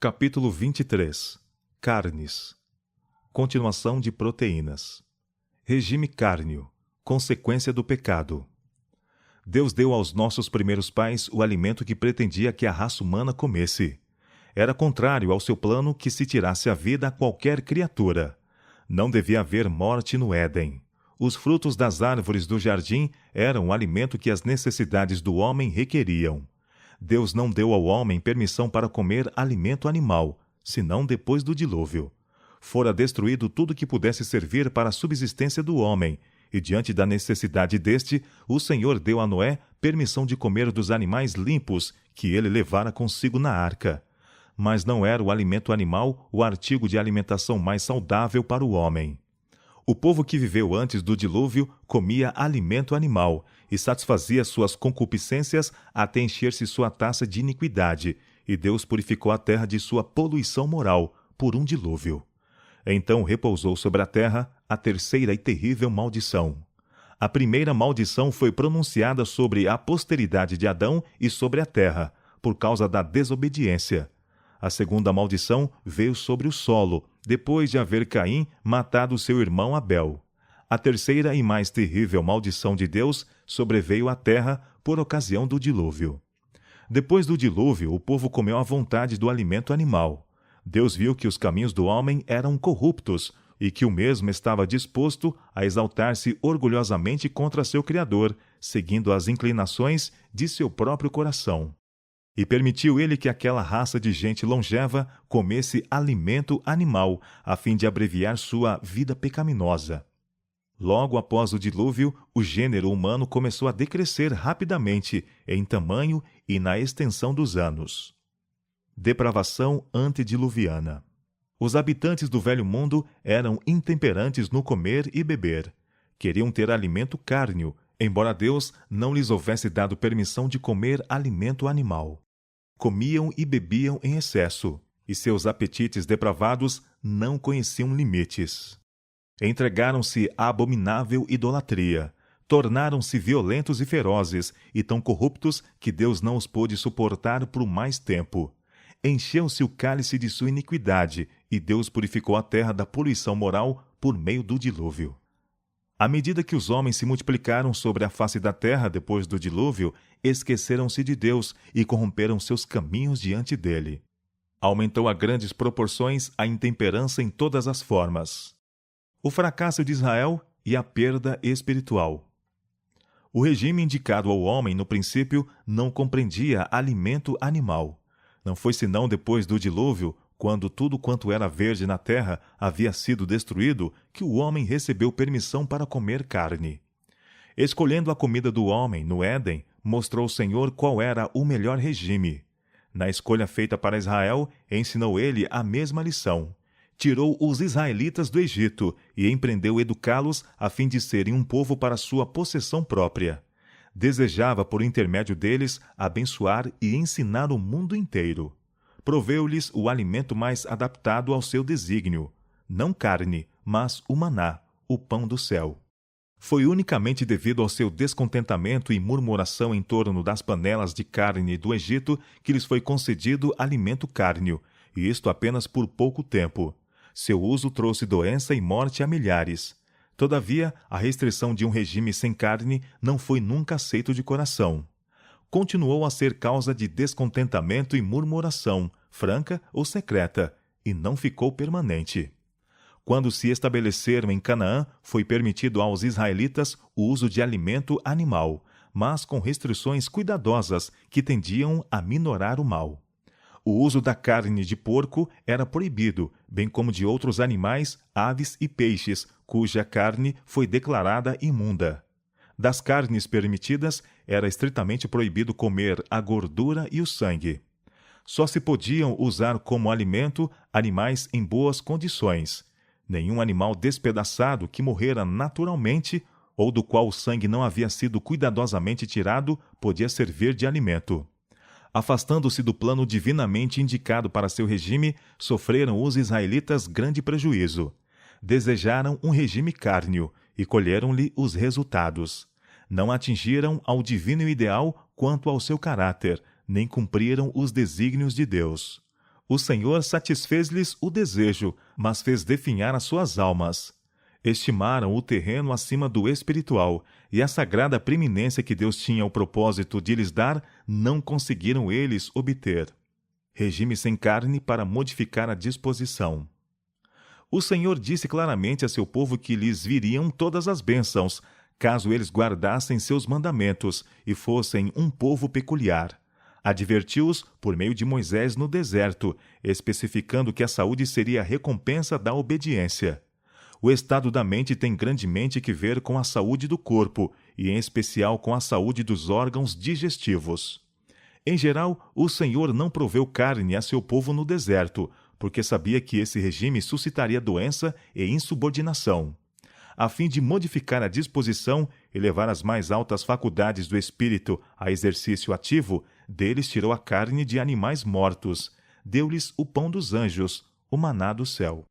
Capítulo 23. Carnes. Continuação de proteínas. Regime cárneo. Consequência do pecado. Deus deu aos nossos primeiros pais o alimento que pretendia que a raça humana comesse. Era contrário ao seu plano que se tirasse a vida a qualquer criatura. Não devia haver morte no Éden. Os frutos das árvores do jardim eram o alimento que as necessidades do homem requeriam. Deus não deu ao homem permissão para comer alimento animal, senão depois do dilúvio. Fora destruído tudo que pudesse servir para a subsistência do homem, e diante da necessidade deste, o Senhor deu a Noé permissão de comer dos animais limpos que ele levara consigo na arca. Mas não era o alimento animal o artigo de alimentação mais saudável para o homem. O povo que viveu antes do dilúvio comia alimento animal e satisfazia suas concupiscências até encher-se sua taça de iniquidade, e Deus purificou a terra de sua poluição moral por um dilúvio. Então repousou sobre a terra a terceira e terrível maldição. A primeira maldição foi pronunciada sobre a posteridade de Adão e sobre a terra, por causa da desobediência. A segunda maldição veio sobre o solo, depois de haver Caim matado seu irmão Abel. A terceira e mais terrível maldição de Deus sobreveio à terra por ocasião do dilúvio. Depois do dilúvio, o povo comeu à vontade do alimento animal. Deus viu que os caminhos do homem eram corruptos e que o mesmo estava disposto a exaltar-se orgulhosamente contra seu Criador, seguindo as inclinações de seu próprio coração. E permitiu ele que aquela raça de gente longeva comesse alimento animal, a fim de abreviar sua vida pecaminosa. Logo após o dilúvio, o gênero humano começou a decrescer rapidamente em tamanho e na extensão dos anos. Depravação antediluviana. Os habitantes do Velho Mundo eram intemperantes no comer e beber. Queriam ter alimento cárneo, embora Deus não lhes houvesse dado permissão de comer alimento animal. Comiam e bebiam em excesso, e seus apetites depravados não conheciam limites. Entregaram-se à abominável idolatria, tornaram-se violentos e ferozes, e tão corruptos que Deus não os pôde suportar por mais tempo. Encheu-se o cálice de sua iniquidade, e Deus purificou a terra da poluição moral por meio do dilúvio. À medida que os homens se multiplicaram sobre a face da terra depois do dilúvio, esqueceram-se de Deus e corromperam seus caminhos diante dele. Aumentou a grandes proporções a intemperança em todas as formas. O fracasso de Israel e a perda espiritual. O regime indicado ao homem no princípio não compreendia alimento animal. Não foi senão depois do dilúvio, quando tudo quanto era verde na terra havia sido destruído, que o homem recebeu permissão para comer carne. Escolhendo a comida do homem no Éden, mostrou o Senhor qual era o melhor regime. Na escolha feita para Israel, ensinou ele a mesma lição. Tirou os israelitas do Egito e empreendeu educá-los a fim de serem um povo para sua possessão própria. Desejava, por intermédio deles, abençoar e ensinar o mundo inteiro. Proveu-lhes o alimento mais adaptado ao seu desígnio, não carne, mas o maná, o pão do céu. Foi unicamente devido ao seu descontentamento e murmuração em torno das panelas de carne do Egito que lhes foi concedido alimento cárneo, e isto apenas por pouco tempo. Seu uso trouxe doença e morte a milhares. Todavia, a restrição de um regime sem carne não foi nunca aceito de coração. Continuou a ser causa de descontentamento e murmuração, franca ou secreta, e não ficou permanente. Quando se estabeleceram em Canaã, foi permitido aos israelitas o uso de alimento animal, mas com restrições cuidadosas que tendiam a minorar o mal. O uso da carne de porco era proibido, bem como de outros animais, aves e peixes, cuja carne foi declarada imunda. Das carnes permitidas, era estritamente proibido comer a gordura e o sangue. Só se podiam usar como alimento animais em boas condições. Nenhum animal despedaçado que morrera naturalmente ou do qual o sangue não havia sido cuidadosamente tirado podia servir de alimento. Afastando-se do plano divinamente indicado para seu regime, sofreram os israelitas grande prejuízo. Desejaram um regime cárneo e colheram-lhe os resultados. Não atingiram ao divino ideal quanto ao seu caráter, nem cumpriram os desígnios de Deus. O Senhor satisfez-lhes o desejo, mas fez definhar as suas almas. Estimaram o terreno acima do espiritual, e a sagrada preeminência que Deus tinha o propósito de lhes dar, não conseguiram eles obter. Regime sem carne para modificar a disposição. O Senhor disse claramente a seu povo que lhes viriam todas as bênçãos, caso eles guardassem seus mandamentos e fossem um povo peculiar. Advertiu-os por meio de Moisés no deserto, especificando que a saúde seria a recompensa da obediência. O estado da mente tem grandemente que ver com a saúde do corpo, e em especial com a saúde dos órgãos digestivos. Em geral, o Senhor não proveu carne a seu povo no deserto, porque sabia que esse regime suscitaria doença e insubordinação. A fim de modificar a disposição e levar as mais altas faculdades do espírito a exercício ativo, deles tirou a carne de animais mortos, deu-lhes o pão dos anjos, o maná do céu.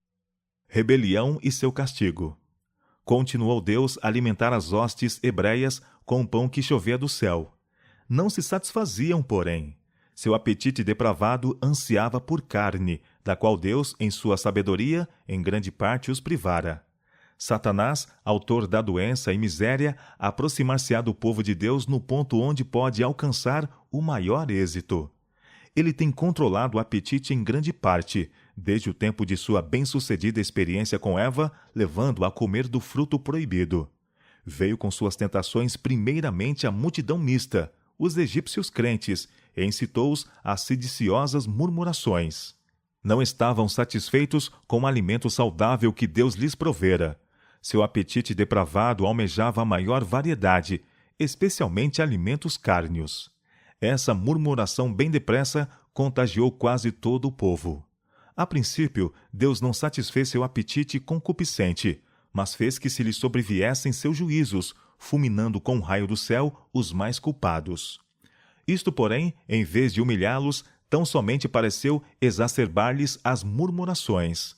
Rebelião e seu castigo. Continuou Deus a alimentar as hostes hebreias com o pão que chovia do céu. Não se satisfaziam, porém. Seu apetite depravado ansiava por carne, da qual Deus, em sua sabedoria, em grande parte os privara. Satanás, autor da doença e miséria, aproximar-se-á do povo de Deus no ponto onde pode alcançar o maior êxito. Ele tem controlado o apetite em grande parte, desde o tempo de sua bem-sucedida experiência com Eva, levando-a a comer do fruto proibido. Veio com suas tentações primeiramente a multidão mista, os egípcios crentes, e incitou-os a sediciosas murmurações. Não estavam satisfeitos com o alimento saudável que Deus lhes provera. Seu apetite depravado almejava a maior variedade, especialmente alimentos cárneos. Essa murmuração bem depressa contagiou quase todo o povo. A princípio, Deus não satisfez seu apetite concupiscente, mas fez que se lhe sobreviessem seus juízos, fulminando com o raio do céu os mais culpados. Isto, porém, em vez de humilhá-los, tão somente pareceu exacerbar-lhes as murmurações.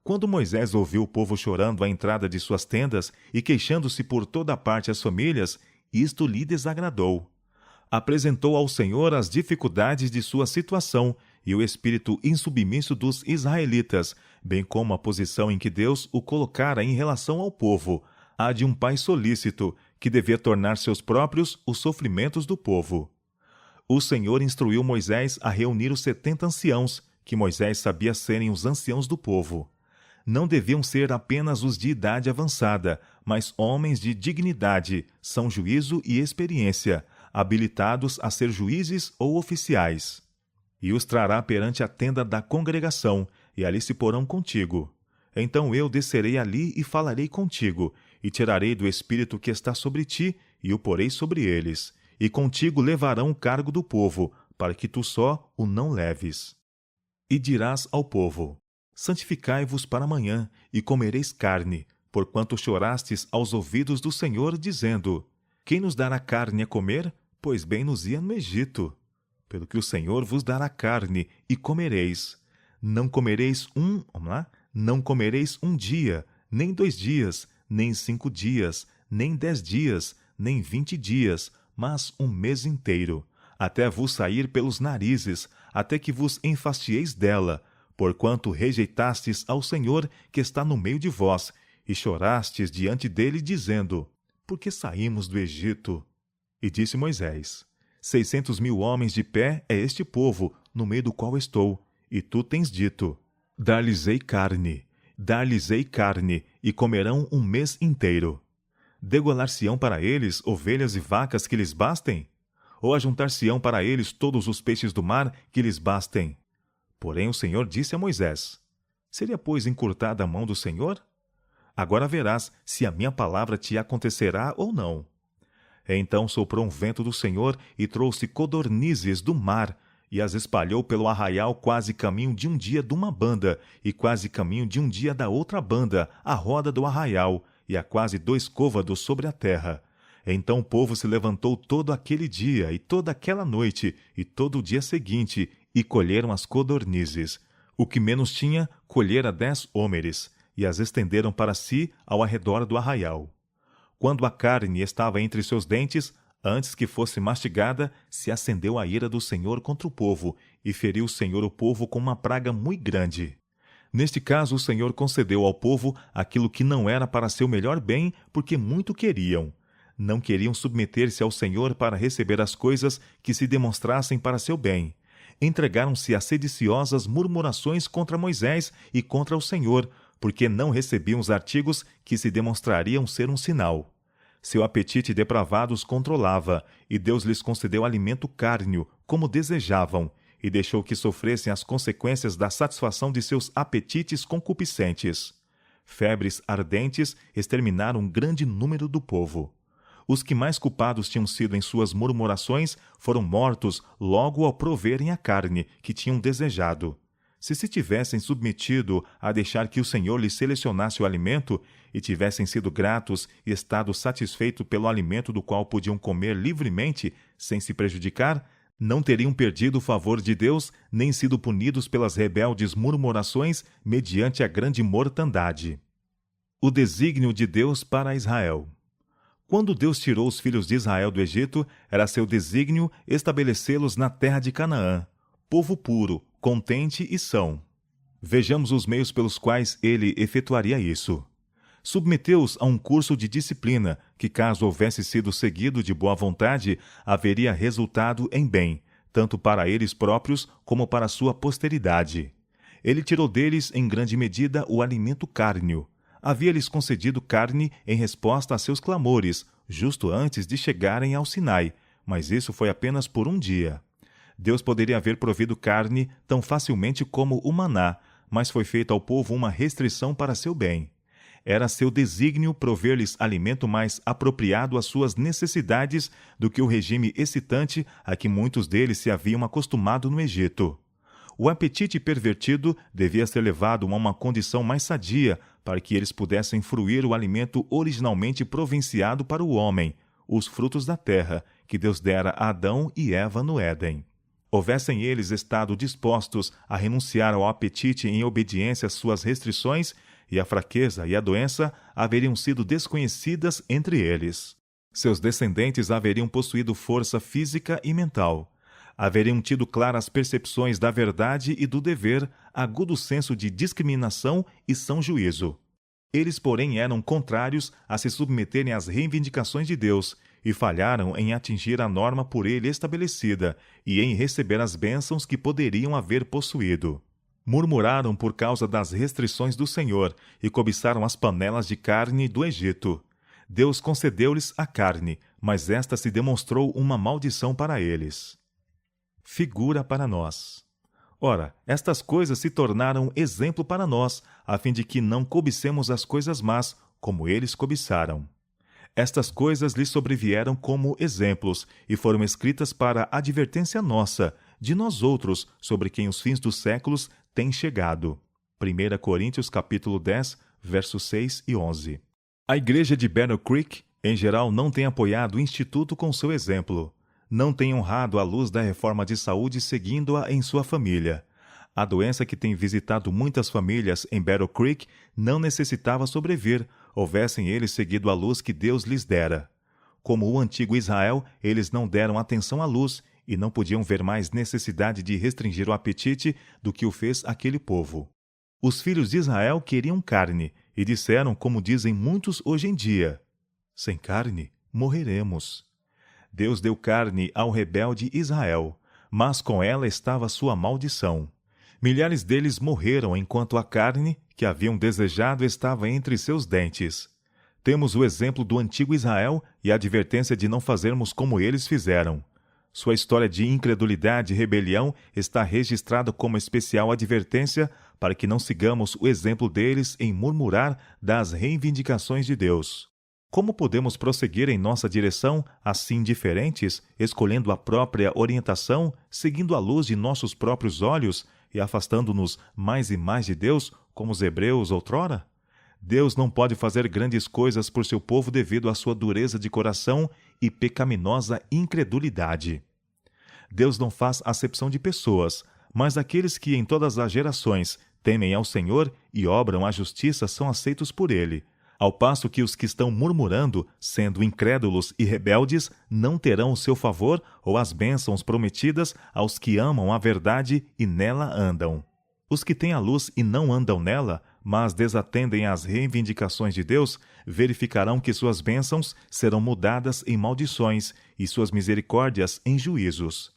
Quando Moisés ouviu o povo chorando à entrada de suas tendas e queixando-se por toda parte as famílias, isto lhe desagradou. Apresentou ao Senhor as dificuldades de sua situação e o espírito insubmisso dos israelitas, bem como a posição em que Deus o colocara em relação ao povo, a de um pai solícito, que devia tornar seus próprios os sofrimentos do povo. O Senhor instruiu Moisés a reunir os 70 anciãos, que Moisés sabia serem os anciãos do povo. Não deviam ser apenas os de idade avançada, mas homens de dignidade, são juízo e experiência, habilitados a ser juízes ou oficiais. E os trará perante a tenda da congregação, e ali se porão contigo. Então eu descerei ali e falarei contigo, e tirarei do espírito que está sobre ti, e o porei sobre eles. E contigo levarão o cargo do povo, para que tu só o não leves. E dirás ao povo: santificai-vos para amanhã, e comereis carne, porquanto chorastes aos ouvidos do Senhor, dizendo: quem nos dará carne a comer? Pois bem nos ia no Egito. Pelo que o Senhor vos dará carne, e comereis. Não comereis não comereis um dia, nem 2 dias, nem 5 dias, nem 10 dias, nem 20 dias, mas um mês inteiro, até vos sair pelos narizes, até que vos enfastieis dela, porquanto rejeitastes ao Senhor que está no meio de vós, e chorastes diante dele, dizendo: por que saímos do Egito? E disse Moisés: 600.000 homens de pé é este povo, no meio do qual estou, e tu tens dito: dar-lhes-ei carne, e comerão um mês inteiro. Degolar-se-ão para eles ovelhas e vacas que lhes bastem? Ou ajuntar-se-ão para eles todos os peixes do mar que lhes bastem? Porém o Senhor disse a Moisés: seria, pois, encurtada a mão do Senhor? Agora verás se a minha palavra te acontecerá ou não. Então soprou um vento do Senhor e trouxe codornizes do mar, e as espalhou pelo arraial quase caminho de um dia de uma banda, e quase caminho de um dia da outra banda, à roda do arraial, e a quase 2 côvados sobre a terra. Então o povo se levantou todo aquele dia, e toda aquela noite, e todo o dia seguinte, e colheram as codornizes. O que menos tinha, colhera 10 hómeres, e as estenderam para si ao arredor do arraial. Quando a carne estava entre seus dentes, Antes que fosse mastigada, se acendeu a ira do Senhor contra o povo, e feriu o Senhor o povo com uma praga muito grande. Neste caso, o Senhor concedeu ao povo aquilo que não era para seu melhor bem, porque muito queriam. Não queriam submeter-se ao Senhor para receber as coisas que se demonstrassem para seu bem. Entregaram-se a sediciosas murmurações contra Moisés e contra o Senhor, porque não recebiam os artigos que se demonstrariam ser um sinal. Seu apetite depravado os controlava, e Deus lhes concedeu alimento cárneo, como desejavam, e deixou que sofressem as consequências da satisfação de seus apetites concupiscentes. Febres ardentes exterminaram um grande número do povo. Os que mais culpados tinham sido em suas murmurações foram mortos logo ao proverem a carne que tinham desejado. Se tivessem submetido a deixar que o Senhor lhes selecionasse o alimento, e tivessem sido gratos e estado satisfeitos pelo alimento do qual podiam comer livremente, sem se prejudicar, não teriam perdido o favor de Deus, nem sido punidos pelas rebeldes murmurações mediante a grande mortandade. O desígnio de Deus para Israel. Quando Deus tirou os filhos de Israel do Egito, era seu desígnio estabelecê-los na terra de Canaã, povo puro, contente e são. Vejamos os meios pelos quais ele efetuaria isso. Submeteu-os a um curso de disciplina, que, caso houvesse sido seguido de boa vontade, haveria resultado em bem, tanto para eles próprios como para sua posteridade. Ele tirou deles, em grande medida, o alimento cárneo. Havia-lhes concedido carne em resposta a seus clamores, justo antes de chegarem ao Sinai, mas isso foi apenas por um dia. Deus poderia haver provido carne tão facilmente como o maná, mas foi feita ao povo uma restrição para seu bem. Era seu desígnio prover-lhes alimento mais apropriado às suas necessidades do que o regime excitante a que muitos deles se haviam acostumado no Egito. O apetite pervertido devia ser levado a uma condição mais sadia para que eles pudessem fruir o alimento originalmente provinciado para o homem, os frutos da terra, que Deus dera a Adão e Eva no Éden. Houvessem eles estado dispostos a renunciar ao apetite em obediência às suas restrições, e a fraqueza e a doença haveriam sido desconhecidas entre eles. Seus descendentes haveriam possuído força física e mental. Haveriam tido claras percepções da verdade e do dever, agudo senso de discriminação e são juízo. Eles, porém, eram contrários a se submeterem às reivindicações de Deus e falharam em atingir a norma por ele estabelecida e em receber as bênçãos que poderiam haver possuído. Murmuraram por causa das restrições do Senhor e cobiçaram as panelas de carne do Egito. Deus concedeu-lhes a carne, mas esta se demonstrou uma maldição para eles. Figura para nós. Ora, estas coisas se tornaram exemplo para nós, a fim de que não cobicemos as coisas más, como eles cobiçaram. Estas coisas lhes sobrevieram como exemplos, e foram escritas para advertência nossa, de nós outros, sobre quem os fins dos séculos têm chegado. 1 Coríntios capítulo 10, versos 6 e 11. A igreja de Battle Creek, em geral, não tem apoiado o Instituto com seu exemplo. Não tem honrado a luz da reforma de saúde seguindo-a em sua família. A doença que tem visitado muitas famílias em Battle Creek não necessitava sobreviver, houvessem eles seguido a luz que Deus lhes dera. Como o antigo Israel, eles não deram atenção à luz e não podiam ver mais necessidade de restringir o apetite do que o fez aquele povo. Os filhos de Israel queriam carne e disseram, como dizem muitos hoje em dia: sem carne morreremos. Deus deu carne ao rebelde Israel, mas com ela estava sua maldição. Milhares deles morreram enquanto a carne que haviam desejado estava entre seus dentes. Temos o exemplo do antigo Israel e a advertência de não fazermos como eles fizeram. Sua história de incredulidade e rebelião está registrada como especial advertência para que não sigamos o exemplo deles em murmurar das reivindicações de Deus. Como podemos prosseguir em nossa direção, assim diferentes, escolhendo a própria orientação, seguindo a luz de nossos próprios olhos e afastando-nos mais e mais de Deus, como os hebreus outrora? Deus não pode fazer grandes coisas por seu povo devido à sua dureza de coração e pecaminosa incredulidade. Deus não faz acepção de pessoas, mas aqueles que em todas as gerações temem ao Senhor e obram a justiça são aceitos por Ele. Ao passo que os que estão murmurando, sendo incrédulos e rebeldes, não terão o seu favor ou as bênçãos prometidas aos que amam a verdade e nela andam. Os que têm a luz e não andam nela, mas desatendem às reivindicações de Deus, verificarão que suas bênçãos serão mudadas em maldições e suas misericórdias em juízos.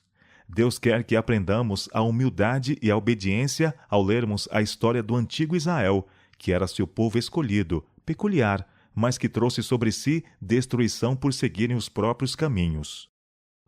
Deus quer que aprendamos a humildade e a obediência ao lermos a história do antigo Israel, que era seu povo escolhido, peculiar, mas que trouxe sobre si destruição por seguirem os próprios caminhos.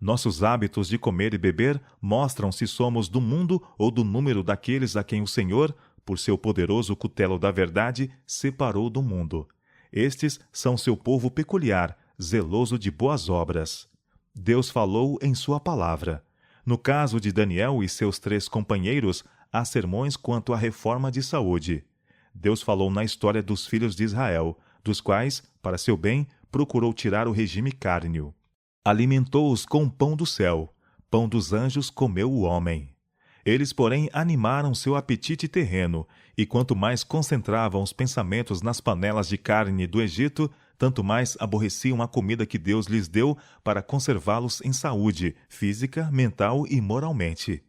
Nossos hábitos de comer e beber mostram se somos do mundo ou do número daqueles a quem o Senhor, por seu poderoso cutelo da verdade, separou do mundo. Estes são seu povo peculiar, zeloso de boas obras. Deus falou em sua palavra. No caso de Daniel e seus 3 companheiros, há sermões quanto à reforma de saúde. Deus falou na história dos filhos de Israel, dos quais, para seu bem, procurou tirar o regime cárneo. Alimentou-os com pão do céu, pão dos anjos comeu o homem. Eles, porém, animaram seu apetite terreno, e quanto mais concentravam os pensamentos nas panelas de carne do Egito, tanto mais aborreciam a comida que Deus lhes deu para conservá-los em saúde, física, mental e moralmente.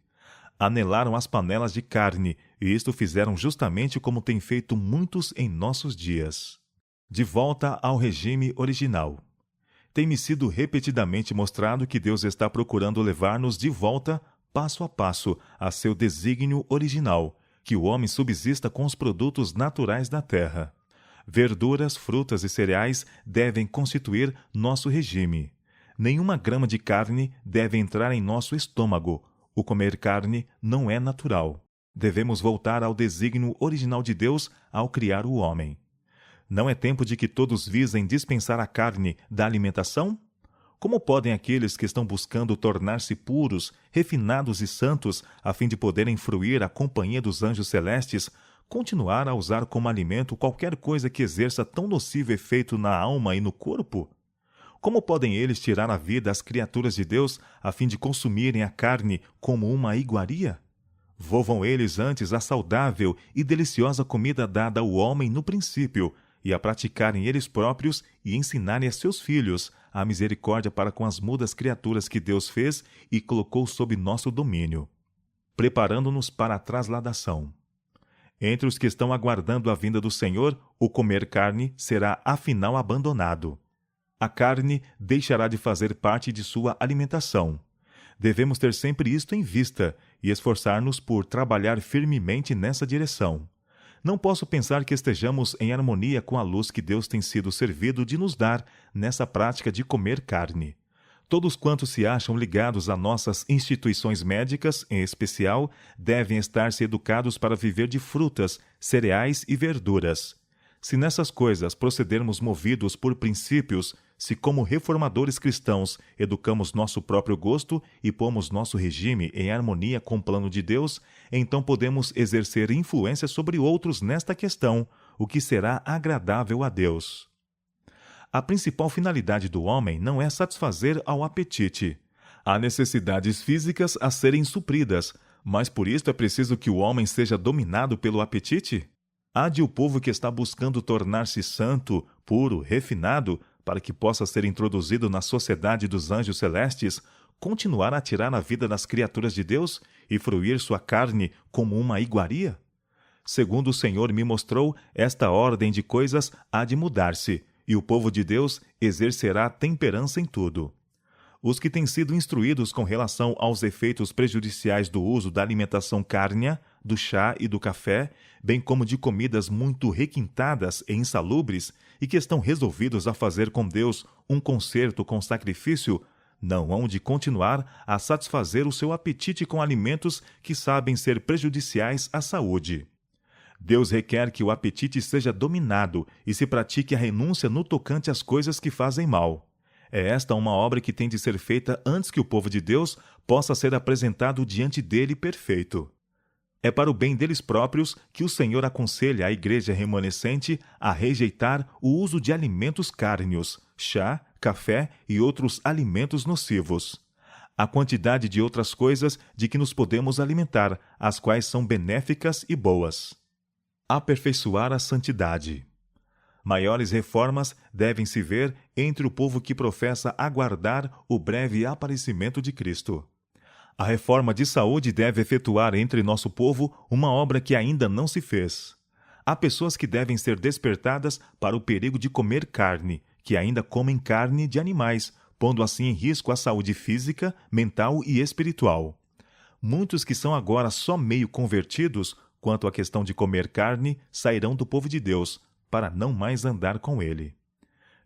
Anelaram as panelas de carne, e isto fizeram justamente como têm feito muitos em nossos dias. De volta ao regime original. Tem-me sido repetidamente mostrado que Deus está procurando levar-nos de volta, passo a passo, a seu desígnio original, que o homem subsista com os produtos naturais da terra. Verduras, frutas e cereais devem constituir nosso regime. Nenhuma grama de carne deve entrar em nosso estômago. O comer carne não é natural. Devemos voltar ao desígnio original de Deus ao criar o homem. Não é tempo de que todos visem dispensar a carne da alimentação? Como podem aqueles que estão buscando tornar-se puros, refinados e santos, a fim de poderem fruir a companhia dos anjos celestes, continuar a usar como alimento qualquer coisa que exerça tão nocivo efeito na alma e no corpo? Como podem eles tirar a vida às criaturas de Deus, a fim de consumirem a carne como uma iguaria? Volvam eles antes à saudável e deliciosa comida dada ao homem no princípio, e a praticarem eles próprios e ensinarem a seus filhos a misericórdia para com as mudas criaturas que Deus fez e colocou sob nosso domínio, preparando-nos para a trasladação. Entre os que estão aguardando a vinda do Senhor, o comer carne será afinal abandonado. A carne deixará de fazer parte de sua alimentação. Devemos ter sempre isto em vista e esforçar-nos por trabalhar firmemente nessa direção. Não posso pensar que estejamos em harmonia com a luz que Deus tem sido servido de nos dar nessa prática de comer carne. Todos quantos se acham ligados a nossas instituições médicas, em especial, devem estar-se educados para viver de frutas, cereais e verduras. Se nessas coisas procedermos movidos por princípios, se como reformadores cristãos educamos nosso próprio gosto e pomos nosso regime em harmonia com o plano de Deus, então podemos exercer influência sobre outros nesta questão, o que será agradável a Deus. A principal finalidade do homem não é satisfazer ao apetite. Há necessidades físicas a serem supridas, mas por isso é preciso que o homem seja dominado pelo apetite? Há de o povo que está buscando tornar-se santo, puro, refinado, para que possa ser introduzido na sociedade dos anjos celestes, continuar a tirar a vida das criaturas de Deus e fruir sua carne como uma iguaria? Segundo o Senhor me mostrou, esta ordem de coisas há de mudar-se, e o povo de Deus exercerá temperança em tudo. Os que têm sido instruídos com relação aos efeitos prejudiciais do uso da alimentação cárnea, do chá e do café, bem como de comidas muito requintadas e insalubres, e que estão resolvidos a fazer com Deus um concerto com sacrifício, não hão de continuar a satisfazer o seu apetite com alimentos que sabem ser prejudiciais à saúde. Deus requer que o apetite seja dominado e se pratique a renúncia no tocante às coisas que fazem mal. É esta uma obra que tem de ser feita antes que o povo de Deus possa ser apresentado diante dele perfeito. É para o bem deles próprios que o Senhor aconselha a igreja remanescente a rejeitar o uso de alimentos cárneos, chá, café e outros alimentos nocivos. A quantidade de outras coisas de que nos podemos alimentar, as quais são benéficas e boas. Aperfeiçoar a santidade. Maiores reformas devem se ver entre o povo que professa aguardar o breve aparecimento de Cristo. A reforma de saúde deve efetuar entre nosso povo uma obra que ainda não se fez. Há pessoas que devem ser despertadas para o perigo de comer carne, que ainda comem carne de animais, pondo assim em risco a saúde física, mental e espiritual. Muitos que são agora só meio convertidos quanto à questão de comer carne sairão do povo de Deus, para não mais andar com ele.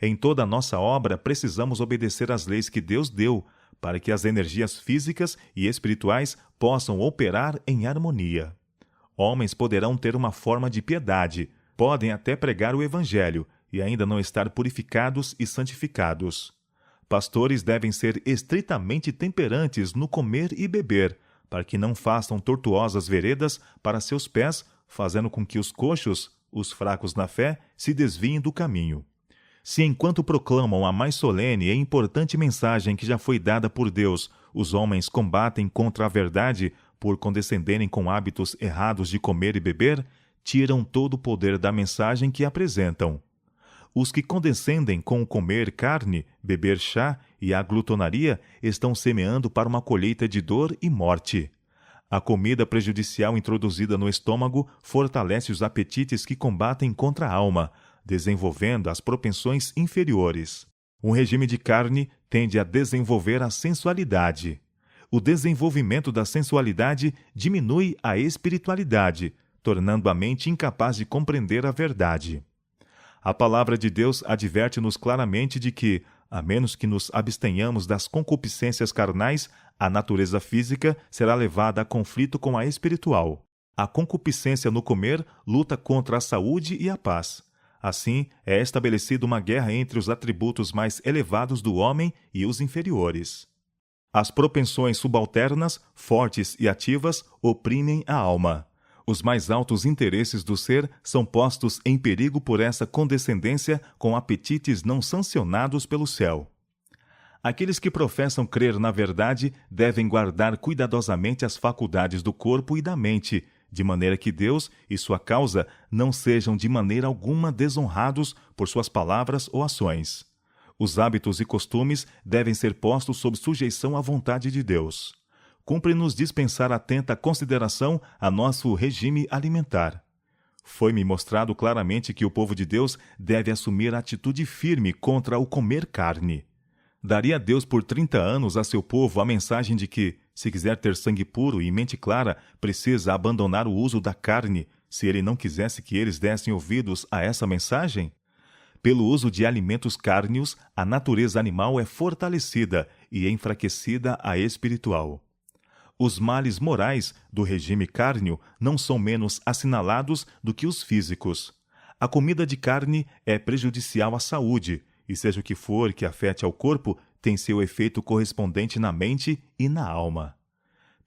Em toda a nossa obra, precisamos obedecer às leis que Deus deu, para que as energias físicas e espirituais possam operar em harmonia. Homens poderão ter uma forma de piedade, podem até pregar o Evangelho e ainda não estar purificados e santificados. Pastores devem ser estritamente temperantes no comer e beber, para que não façam tortuosas veredas para seus pés, fazendo com que os coxos, os fracos na fé, se desviem do caminho. Se enquanto proclamam a mais solene e importante mensagem que já foi dada por Deus, os homens combatem contra a verdade por condescenderem com hábitos errados de comer e beber, tiram todo o poder da mensagem que apresentam. Os que condescendem com o comer carne, beber chá e a glutonaria estão semeando para uma colheita de dor e morte. A comida prejudicial introduzida no estômago fortalece os apetites que combatem contra a alma, desenvolvendo as propensões inferiores. Um regime de carne tende a desenvolver a sensualidade. O desenvolvimento da sensualidade diminui a espiritualidade, tornando a mente incapaz de compreender a verdade. A palavra de Deus adverte-nos claramente de que, a menos que nos abstenhamos das concupiscências carnais, a natureza física será levada a conflito com a espiritual. A concupiscência no comer luta contra a saúde e a paz. Assim, é estabelecida uma guerra entre os atributos mais elevados do homem e os inferiores. As propensões subalternas, fortes e ativas, oprimem a alma. Os mais altos interesses do ser são postos em perigo por essa condescendência com apetites não sancionados pelo céu. Aqueles que professam crer na verdade devem guardar cuidadosamente as faculdades do corpo e da mente, de maneira que Deus e sua causa não sejam de maneira alguma desonrados por suas palavras ou ações. Os hábitos e costumes devem ser postos sob sujeição à vontade de Deus. Cumpre-nos dispensar atenta consideração a nosso regime alimentar. Foi-me mostrado claramente que o povo de Deus deve assumir atitude firme contra o comer carne. Daria Deus por 30 anos a seu povo a mensagem de que, se quiser ter sangue puro e mente clara, precisa abandonar o uso da carne, se ele não quisesse que eles dessem ouvidos a essa mensagem? Pelo uso de alimentos cárneos, a natureza animal é fortalecida e enfraquecida a espiritual. Os males morais do regime cárneo não são menos assinalados do que os físicos. A comida de carne é prejudicial à saúde, e seja o que for que afete ao corpo, tem seu efeito correspondente na mente e na alma.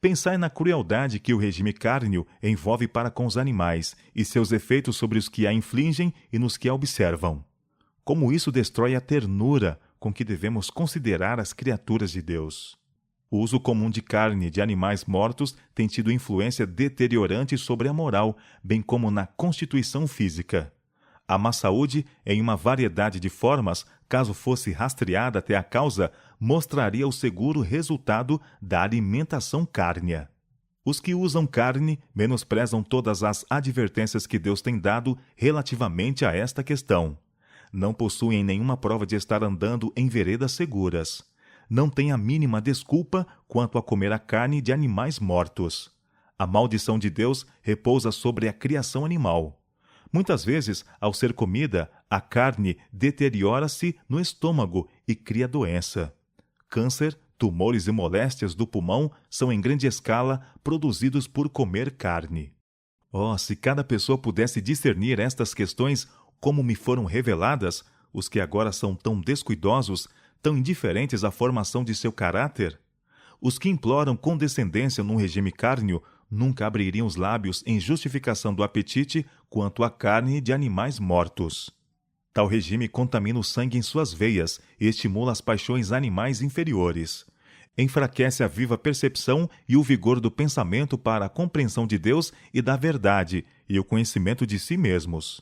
Pensai na crueldade que o regime cárneo envolve para com os animais e seus efeitos sobre os que a infligem e nos que a observam. Como isso destrói a ternura com que devemos considerar as criaturas de Deus. O uso comum de carne de animais mortos tem tido influência deteriorante sobre a moral, bem como na constituição física. A má saúde, em uma variedade de formas, caso fosse rastreada até a causa, mostraria o seguro resultado da alimentação cárnea. Os que usam carne menosprezam todas as advertências que Deus tem dado relativamente a esta questão. Não possuem nenhuma prova de estar andando em veredas seguras. Não têm a mínima desculpa quanto a comer a carne de animais mortos. A maldição de Deus repousa sobre a criação animal. Muitas vezes, ao ser comida, a carne deteriora-se no estômago e cria doença. Câncer, tumores e moléstias do pulmão são em grande escala produzidos por comer carne. Oh, se cada pessoa pudesse discernir estas questões como me foram reveladas, os que agora são tão descuidosos, tão indiferentes à formação de seu caráter. Os que imploram condescendência num regime cárneo nunca abririam os lábios em justificação do apetite quanto à carne de animais mortos. Tal regime contamina o sangue em suas veias e estimula as paixões animais inferiores. Enfraquece a viva percepção e o vigor do pensamento para a compreensão de Deus e da verdade e o conhecimento de si mesmos.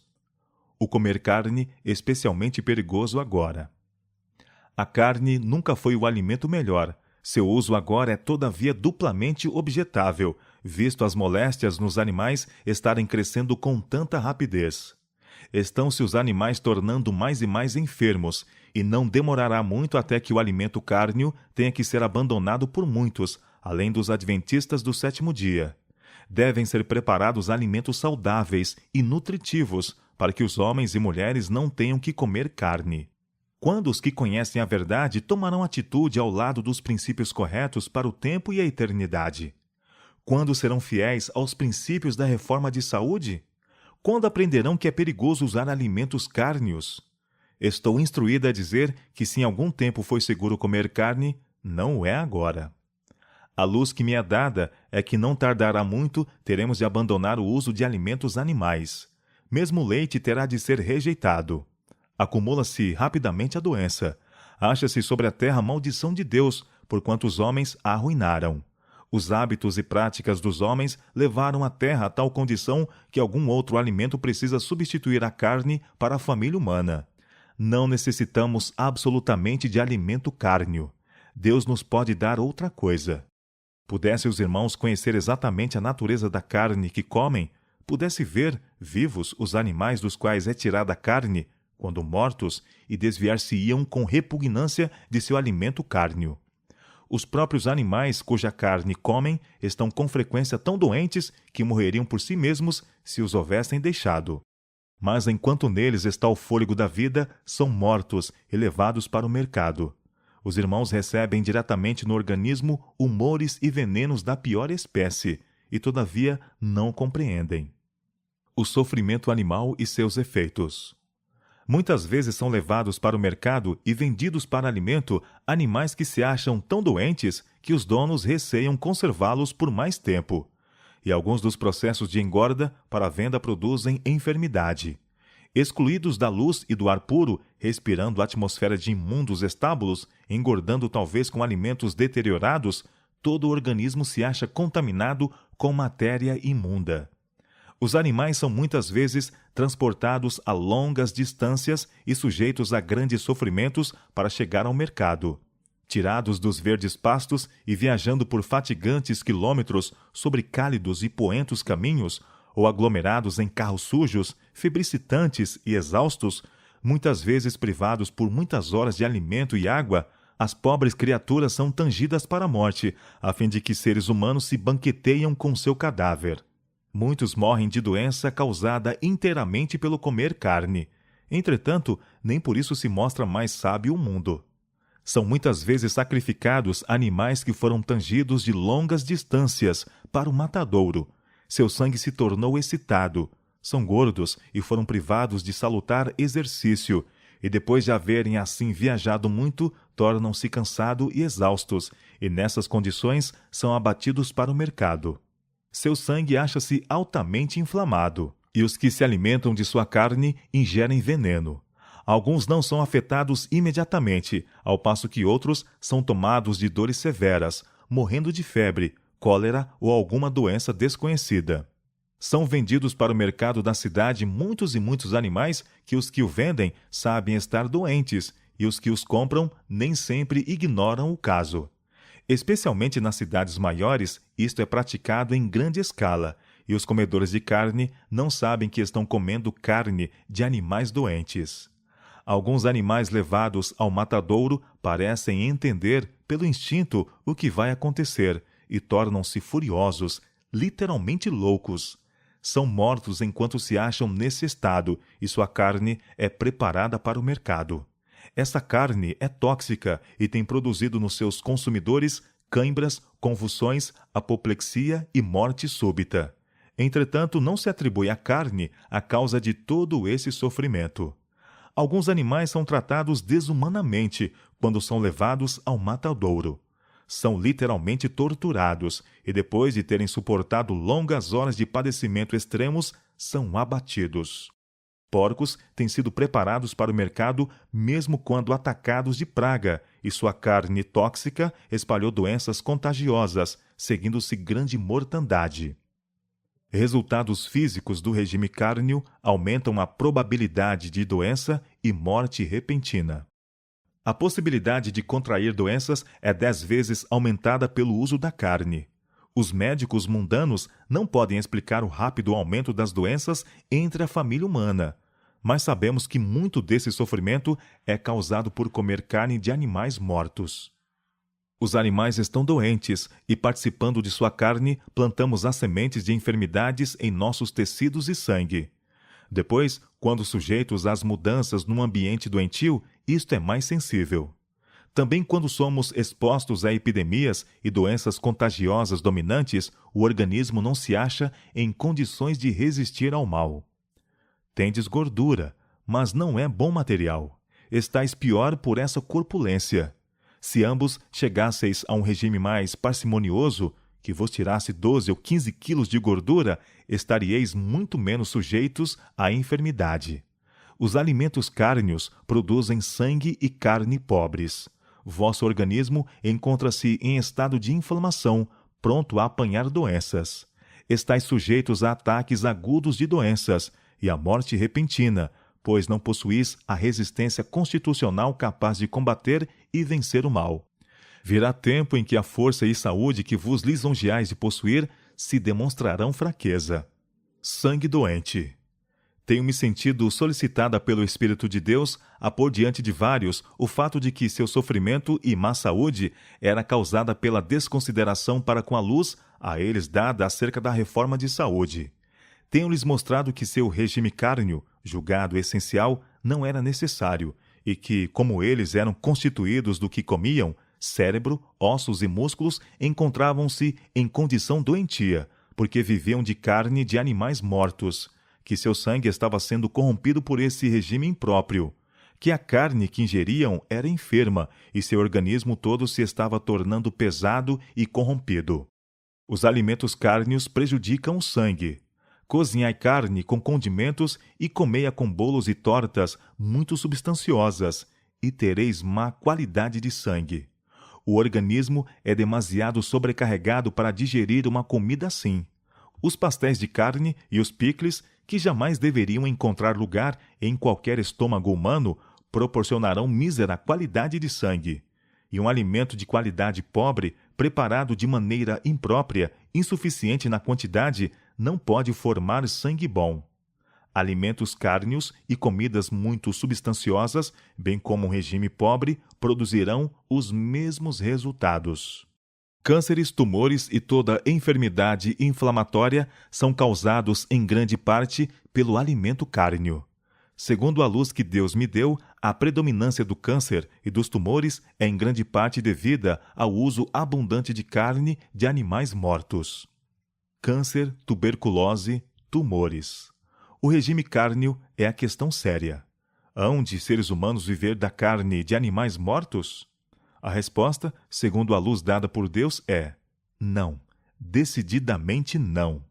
o comer carne, especialmente perigoso agora. A carne nunca foi o alimento melhor. Seu uso agora é todavia duplamente objetável, visto as moléstias nos animais estarem crescendo com tanta rapidez. Estão-se os animais tornando mais e mais enfermos, e não demorará muito até que o alimento cárneo tenha que ser abandonado por muitos, além dos adventistas do sétimo dia. Devem ser preparados alimentos saudáveis e nutritivos, para que os homens e mulheres não tenham que comer carne. Quando os que conhecem a verdade tomarão atitude ao lado dos princípios corretos para o tempo e a eternidade? Quando serão fiéis aos princípios da reforma de saúde? Quando aprenderão que é perigoso usar alimentos cárneos? Estou instruída a dizer que se em algum tempo foi seguro comer carne, não o é agora. A luz que me é dada é que não tardará muito teremos de abandonar o uso de alimentos animais. Mesmo o leite terá de ser rejeitado. Acumula-se rapidamente a doença. Acha-se sobre a terra a maldição de Deus, porquanto os homens a arruinaram. Os hábitos e práticas dos homens levaram a terra a tal condição que algum outro alimento precisa substituir a carne para a família humana. Não necessitamos absolutamente de alimento cárneo. Deus nos pode dar outra coisa. Pudesse os irmãos conhecer exatamente a natureza da carne que comem, pudesse ver, vivos, os animais dos quais é tirada a carne, quando mortos, e desviar-se-iam com repugnância de seu alimento cárneo. Os próprios animais cuja carne comem estão com frequência tão doentes que morreriam por si mesmos se os houvessem deixado. Mas enquanto neles está o fôlego da vida, são mortos e levados para o mercado. Os irmãos recebem diretamente no organismo humores e venenos da pior espécie, e todavia não compreendem. O sofrimento animal e seus efeitos. Muitas vezes são levados para o mercado e vendidos para alimento animais que se acham tão doentes que os donos receiam conservá-los por mais tempo. E alguns dos processos de engorda para a venda produzem enfermidade. Excluídos da luz e do ar puro, respirando a atmosfera de imundos estábulos, engordando talvez com alimentos deteriorados, todo o organismo se acha contaminado com matéria imunda. Os animais são muitas vezes transportados a longas distâncias e sujeitos a grandes sofrimentos para chegar ao mercado. Tirados dos verdes pastos e viajando por fatigantes quilômetros sobre cálidos e poentos caminhos, ou aglomerados em carros sujos, febricitantes e exaustos, muitas vezes privados por muitas horas de alimento e água, as pobres criaturas são tangidas para a morte, a fim de que seres humanos se banqueteiam com seu cadáver. Muitos morrem de doença causada inteiramente pelo comer carne. Entretanto, nem por isso se mostra mais sábio o mundo. São muitas vezes sacrificados animais que foram tangidos de longas distâncias para o matadouro. Seu sangue se tornou excitado. São gordos e foram privados de salutar exercício, e depois de haverem assim viajado muito, tornam-se cansados e exaustos, e nessas condições são abatidos para o mercado. Seu sangue acha-se altamente inflamado, e os que se alimentam de sua carne ingerem veneno. Alguns não são afetados imediatamente, ao passo que outros são tomados de dores severas, morrendo de febre, cólera ou alguma doença desconhecida. São vendidos para o mercado da cidade muitos e muitos animais que os que o vendem sabem estar doentes, e os que os compram nem sempre ignoram o caso. Especialmente nas cidades maiores, isto é praticado em grande escala, e os comedores de carne não sabem que estão comendo carne de animais doentes. Alguns animais levados ao matadouro parecem entender, pelo instinto, o que vai acontecer, e tornam-se furiosos, literalmente loucos. São mortos enquanto se acham nesse estado, e sua carne é preparada para o mercado. Essa carne é tóxica e tem produzido nos seus consumidores cãibras, convulsões, apoplexia e morte súbita. Entretanto, não se atribui à carne a causa de todo esse sofrimento. Alguns animais são tratados desumanamente quando são levados ao matadouro. São literalmente torturados e, depois de terem suportado longas horas de padecimento extremos, são abatidos. Porcos têm sido preparados para o mercado mesmo quando atacados de praga, e sua carne tóxica espalhou doenças contagiosas, seguindo-se grande mortandade. Resultados físicos do regime cárneo aumentam a probabilidade de doença e morte repentina. A possibilidade de contrair doenças é 10 vezes aumentada pelo uso da carne. Os médicos mundanos não podem explicar o rápido aumento das doenças entre a família humana, mas sabemos que muito desse sofrimento é causado por comer carne de animais mortos. Os animais estão doentes e, participando de sua carne, plantamos as sementes de enfermidades em nossos tecidos e sangue. Depois, quando sujeitos às mudanças num ambiente doentio, isto é mais sensível. Também quando somos expostos a epidemias e doenças contagiosas dominantes, o organismo não se acha em condições de resistir ao mal. Tendes gordura, mas não é bom material. Estais pior por essa corpulência. Se ambos chegasseis a um regime mais parcimonioso, que vos tirasse 12 ou 15 quilos de gordura, estaríeis muito menos sujeitos à enfermidade. Os alimentos cárneos produzem sangue e carne pobres. Vosso organismo encontra-se em estado de inflamação, pronto a apanhar doenças. Estais sujeitos a ataques agudos de doenças e à morte repentina, pois não possuís a resistência constitucional capaz de combater e vencer o mal. Virá tempo em que a força e saúde que vos lisonjeais de possuir se demonstrarão fraqueza. Sangue doente. Tenho-me sentido solicitada pelo Espírito de Deus a pôr diante de vários o fato de que seu sofrimento e má saúde era causada pela desconsideração para com a luz a eles dada acerca da reforma de saúde. Tenho-lhes mostrado que seu regime cárneo, julgado essencial, não era necessário, e que, como eles eram constituídos do que comiam, cérebro, ossos e músculos encontravam-se em condição doentia, porque viviam de carne de animais mortos, que seu sangue estava sendo corrompido por esse regime impróprio, que a carne que ingeriam era enferma e seu organismo todo se estava tornando pesado e corrompido. Os alimentos cárneos prejudicam o sangue. Cozinhai carne com condimentos e comei-a com bolos e tortas muito substanciosas, e tereis má qualidade de sangue. O organismo é demasiado sobrecarregado para digerir uma comida assim. Os pastéis de carne e os picles, que jamais deveriam encontrar lugar em qualquer estômago humano, proporcionarão mísera qualidade de sangue. E um alimento de qualidade pobre, preparado de maneira imprópria, insuficiente na quantidade, não pode formar sangue bom. Alimentos cárneos e comidas muito substanciosas, bem como um regime pobre, produzirão os mesmos resultados. Cânceres, tumores e toda enfermidade inflamatória são causados em grande parte pelo alimento cárneo. Segundo a luz que Deus me deu, a predominância do câncer e dos tumores é em grande parte devida ao uso abundante de carne de animais mortos. Câncer, tuberculose, tumores. O regime cárneo é a questão séria. Hão de seres humanos viver da carne de animais mortos? A resposta, segundo a luz dada por Deus, é não. Decididamente não.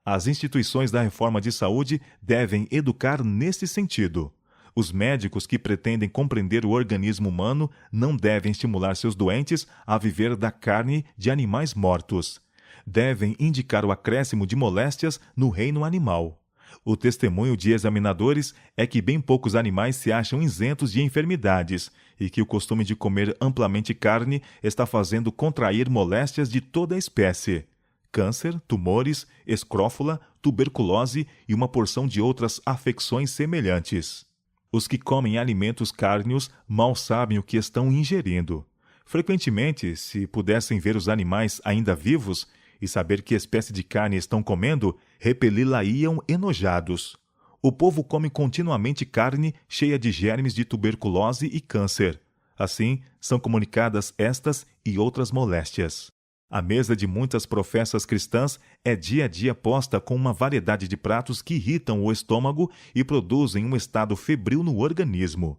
As instituições da reforma de saúde devem educar nesse sentido. Os médicos que pretendem compreender o organismo humano não devem estimular seus doentes a viver da carne de animais mortos. Devem indicar o acréscimo de moléstias no reino animal. O testemunho de examinadores é que bem poucos animais se acham isentos de enfermidades e que o costume de comer amplamente carne está fazendo contrair moléstias de toda a espécie: câncer, tumores, escrófula, tuberculose e uma porção de outras afecções semelhantes. Os que comem alimentos cárneos mal sabem o que estão ingerindo. Frequentemente, se pudessem ver os animais ainda vivos e saber que espécie de carne estão comendo, repeli-la-iam enojados. O povo come continuamente carne cheia de germes de tuberculose e câncer. Assim, são comunicadas estas e outras moléstias. A mesa de muitas professas cristãs é dia a dia posta com uma variedade de pratos que irritam o estômago e produzem um estado febril no organismo.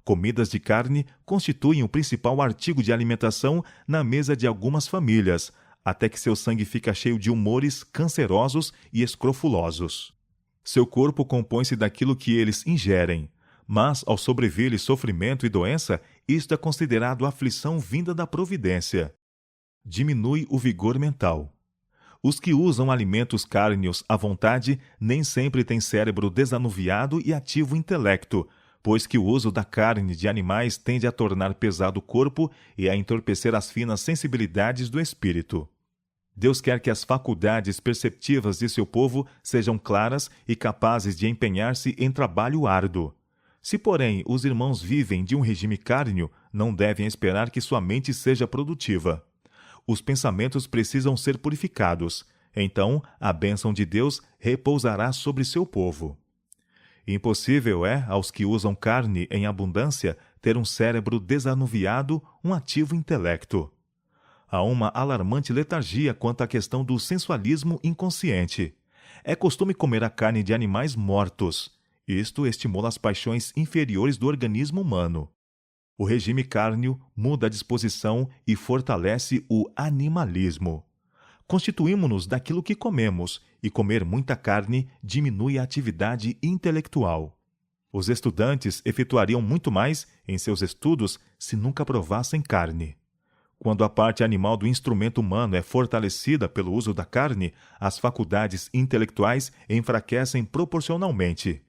Comidas de carne constituem o principal artigo de alimentação na mesa de algumas famílias, até que seu sangue fica cheio de humores cancerosos e escrofulosos. Seu corpo compõe-se daquilo que eles ingerem, mas, ao sobrevir-lhe sofrimento e doença, isto é considerado aflição vinda da providência. Diminui o vigor mental. Os que usam alimentos cárneos à vontade nem sempre têm cérebro desanuviado e ativo intelecto, pois que o uso da carne de animais tende a tornar pesado o corpo e a entorpecer as finas sensibilidades do espírito. Deus quer que as faculdades perceptivas de seu povo sejam claras e capazes de empenhar-se em trabalho árduo. Se, porém, os irmãos vivem de um regime cárneo, não devem esperar que sua mente seja produtiva. Os pensamentos precisam ser purificados. Então, a bênção de Deus repousará sobre seu povo. Impossível é, aos que usam carne em abundância, ter um cérebro desanuviado, um ativo intelecto. Há uma alarmante letargia quanto à questão do sensualismo inconsciente. É costume comer a carne de animais mortos. Isto estimula as paixões inferiores do organismo humano. O regime cárneo muda a disposição e fortalece o animalismo. Constituímo-nos daquilo que comemos, e comer muita carne diminui a atividade intelectual. Os estudantes efetuariam muito mais em seus estudos se nunca provassem carne. Quando a parte animal do instrumento humano é fortalecida pelo uso da carne, as faculdades intelectuais enfraquecem proporcionalmente.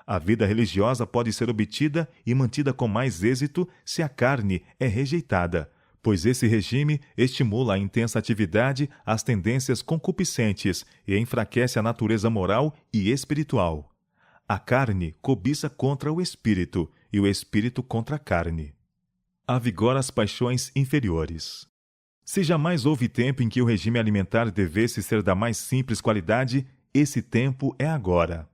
A vida religiosa pode ser obtida e mantida com mais êxito se a carne é rejeitada, pois esse regime estimula a intensa atividade, as tendências concupiscentes e enfraquece a natureza moral e espiritual. A carne cobiça contra o espírito e o espírito contra a carne. Avigora as paixões inferiores. Se jamais houve tempo em que o regime alimentar devesse ser da mais simples qualidade, esse tempo é agora.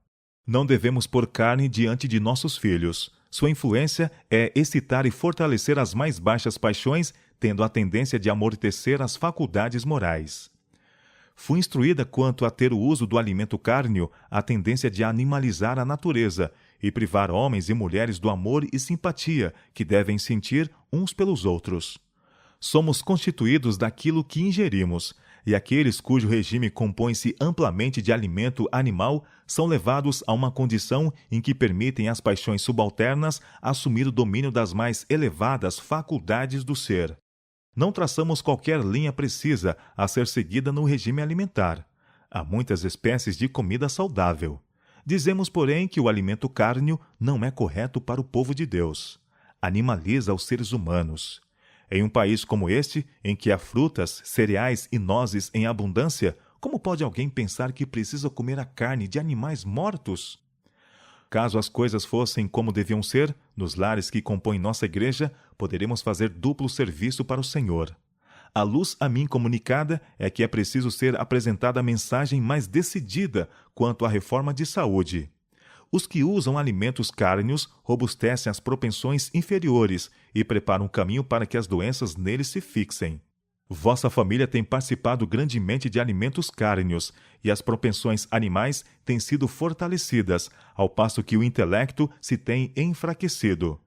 Não devemos pôr carne diante de nossos filhos. Sua influência é excitar e fortalecer as mais baixas paixões, tendo a tendência de amortecer as faculdades morais. Fui instruída quanto a ter o uso do alimento cárneo, a tendência de animalizar a natureza e privar homens e mulheres do amor e simpatia que devem sentir uns pelos outros. Somos constituídos daquilo que ingerimos, e aqueles cujo regime compõe-se amplamente de alimento animal são levados a uma condição em que permitem às paixões subalternas assumir o domínio das mais elevadas faculdades do ser. Não traçamos qualquer linha precisa a ser seguida no regime alimentar. Há muitas espécies de comida saudável. Dizemos, porém, que o alimento cárneo não é correto para o povo de Deus. Animaliza os seres humanos. Em um país como este, em que há frutas, cereais e nozes em abundância, como pode alguém pensar que precisa comer a carne de animais mortos? Caso as coisas fossem como deviam ser, nos lares que compõem nossa igreja, poderemos fazer duplo serviço para o Senhor. A luz a mim comunicada é que é preciso ser apresentada a mensagem mais decidida quanto à reforma de saúde. Os que usam alimentos cárneos robustecem as propensões inferiores e preparam o caminho para que as doenças neles se fixem. Vossa família tem participado grandemente de alimentos cárneos, e as propensões animais têm sido fortalecidas, ao passo que o intelecto se tem enfraquecido.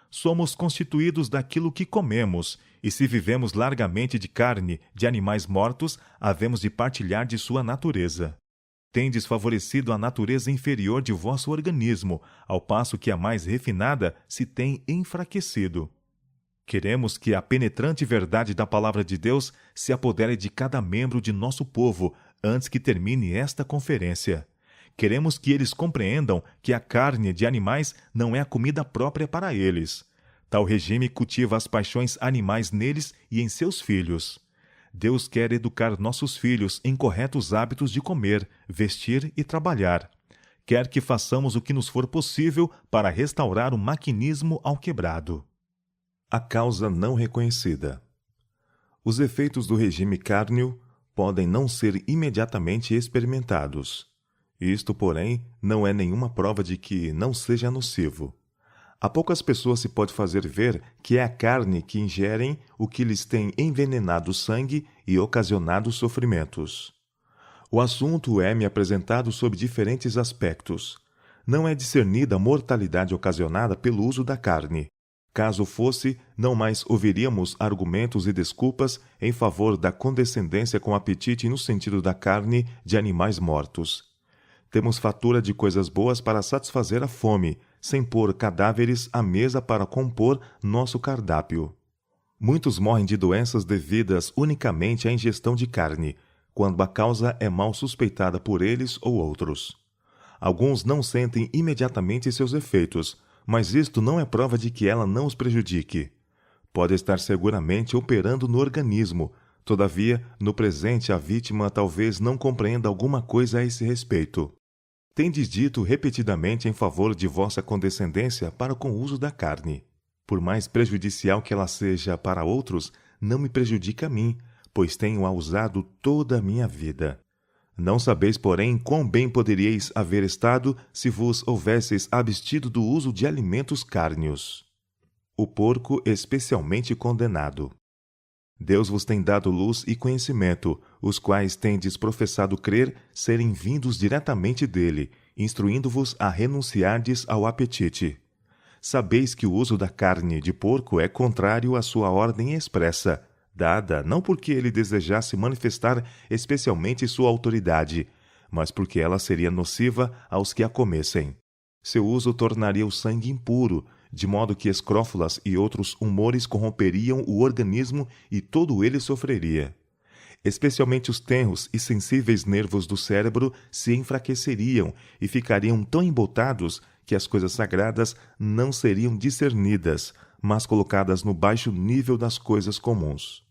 Somos constituídos daquilo que comemos, e se vivemos largamente de carne de animais mortos, havemos de partilhar de sua natureza. Tendes favorecido a natureza inferior de vosso organismo, ao passo que a mais refinada se tem enfraquecido. Queremos que a penetrante verdade da palavra de Deus se apodere de cada membro de nosso povo antes que termine esta conferência. Queremos que eles compreendam que a carne de animais não é a comida própria para eles. Tal regime cultiva as paixões animais neles e em seus filhos. Deus quer educar nossos filhos em corretos hábitos de comer, vestir e trabalhar. Quer que façamos o que nos for possível para restaurar o maquinismo ao quebrado. A causa não reconhecida. Os efeitos do regime cárneo podem não ser imediatamente experimentados. Isto, porém, não é nenhuma prova de que não seja nocivo. A poucas pessoas se pode fazer ver que é a carne que ingerem o que lhes tem envenenado o sangue e ocasionado sofrimentos. O assunto é-me apresentado sob diferentes aspectos. Não é discernida a mortalidade ocasionada pelo uso da carne. Caso fosse, não mais ouviríamos argumentos e desculpas em favor da condescendência com apetite no sentido da carne de animais mortos. Temos fatura de coisas boas para satisfazer a fome, sem pôr cadáveres à mesa para compor nosso cardápio. Muitos morrem de doenças devidas unicamente à ingestão de carne, quando a causa é mal suspeitada por eles ou outros. Alguns não sentem imediatamente seus efeitos, mas isto não é prova de que ela não os prejudique. Pode estar seguramente operando no organismo, todavia, no presente a vítima talvez não compreenda alguma coisa a esse respeito. Tendes dito repetidamente em favor de vossa condescendência para com o uso da carne. Por mais prejudicial que ela seja para outros, não me prejudica a mim, pois tenho-a usado toda a minha vida. Não sabeis, porém, quão bem poderíeis haver estado se vos houvesseis abstido do uso de alimentos cárneos. O porco especialmente condenado. Deus vos tem dado luz e conhecimento, os quais tendes professado crer serem vindos diretamente dele, instruindo-vos a renunciardes ao apetite. Sabeis que o uso da carne de porco é contrário à sua ordem expressa, dada não porque ele desejasse manifestar especialmente sua autoridade, mas porque ela seria nociva aos que a comessem. Seu uso tornaria o sangue impuro, de modo que escrófulas e outros humores corromperiam o organismo e todo ele sofreria. Especialmente os tenros e sensíveis nervos do cérebro se enfraqueceriam e ficariam tão embotados que as coisas sagradas não seriam discernidas, mas colocadas no baixo nível das coisas comuns.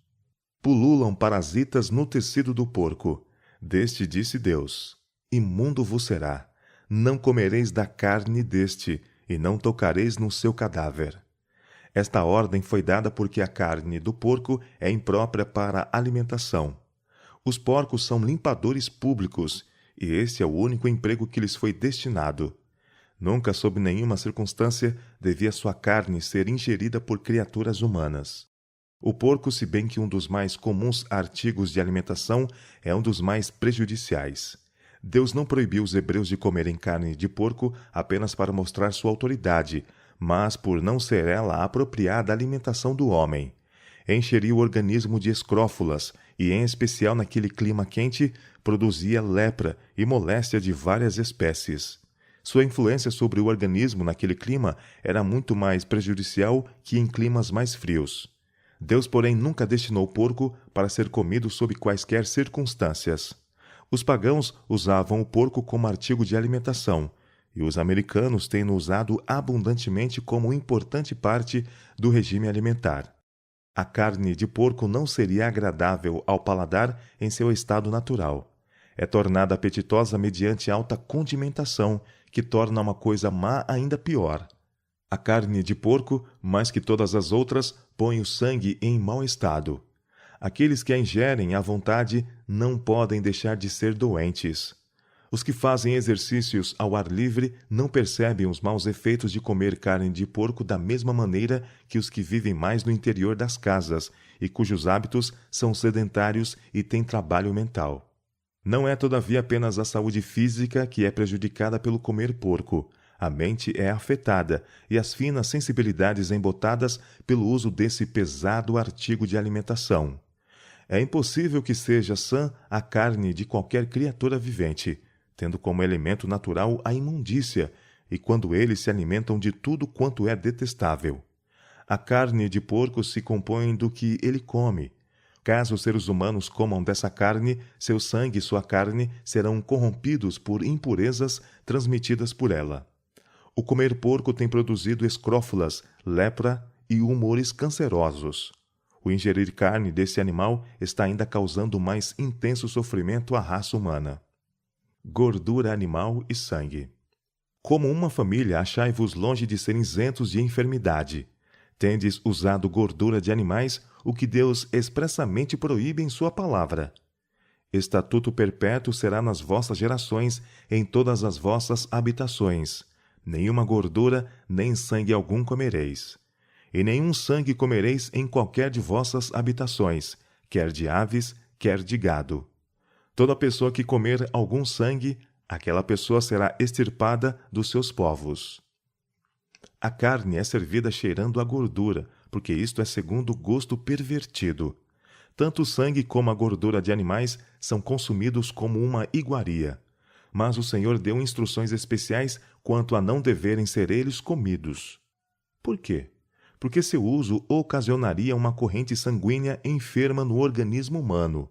Pululam parasitas no tecido do porco. Deste disse Deus: imundo vos será. Não comereis da carne deste, e não tocareis no seu cadáver. Esta ordem foi dada porque a carne do porco é imprópria para alimentação. Os porcos são limpadores públicos, e este é o único emprego que lhes foi destinado. Nunca, sob nenhuma circunstância, devia sua carne ser ingerida por criaturas humanas. O porco, se bem que um dos mais comuns artigos de alimentação, é um dos mais prejudiciais. Deus não proibiu os hebreus de comerem carne de porco apenas para mostrar sua autoridade, mas por não ser ela apropriada à alimentação do homem. Encheria o organismo de escrófulas e, em especial naquele clima quente, produzia lepra e moléstia de várias espécies. Sua influência sobre o organismo naquele clima era muito mais prejudicial que em climas mais frios. Deus, porém, nunca destinou o porco para ser comido sob quaisquer circunstâncias. Os pagãos usavam o porco como artigo de alimentação, e os americanos têm-no usado abundantemente como importante parte do regime alimentar. A carne de porco não seria agradável ao paladar em seu estado natural. É tornada apetitosa mediante alta condimentação, que torna uma coisa má ainda pior. A carne de porco, mais que todas as outras, põe o sangue em mau estado. Aqueles que a ingerem à vontade não podem deixar de ser doentes. Os que fazem exercícios ao ar livre não percebem os maus efeitos de comer carne de porco da mesma maneira que os que vivem mais no interior das casas e cujos hábitos são sedentários e têm trabalho mental. Não é, todavia, apenas a saúde física que é prejudicada pelo comer porco. A mente é afetada e as finas sensibilidades embotadas pelo uso desse pesado artigo de alimentação. É impossível que seja sã a carne de qualquer criatura vivente, tendo como elemento natural a imundícia, e quando eles se alimentam de tudo quanto é detestável. A carne de porco se compõe do que ele come. Caso os seres humanos comam dessa carne, seu sangue e sua carne serão corrompidos por impurezas transmitidas por ela. O comer porco tem produzido escrófulas, lepra e humores cancerosos. O ingerir carne desse animal está ainda causando mais intenso sofrimento à raça humana. Gordura animal e sangue. Como uma família, achai-vos longe de serem isentos de enfermidade. Tendes usado gordura de animais, o que Deus expressamente proíbe em sua palavra. Estatuto perpétuo será nas vossas gerações, em todas as vossas habitações. Nenhuma gordura, nem sangue algum comereis. E nenhum sangue comereis em qualquer de vossas habitações, quer de aves, quer de gado. Toda pessoa que comer algum sangue, aquela pessoa será extirpada dos seus povos. A carne é servida cheirando a gordura, porque isto é segundo o gosto pervertido. Tanto o sangue como a gordura de animais são consumidos como uma iguaria. Mas o Senhor deu instruções especiais quanto a não deverem ser eles comidos. Por quê? Porque seu uso ocasionaria uma corrente sanguínea enferma no organismo humano.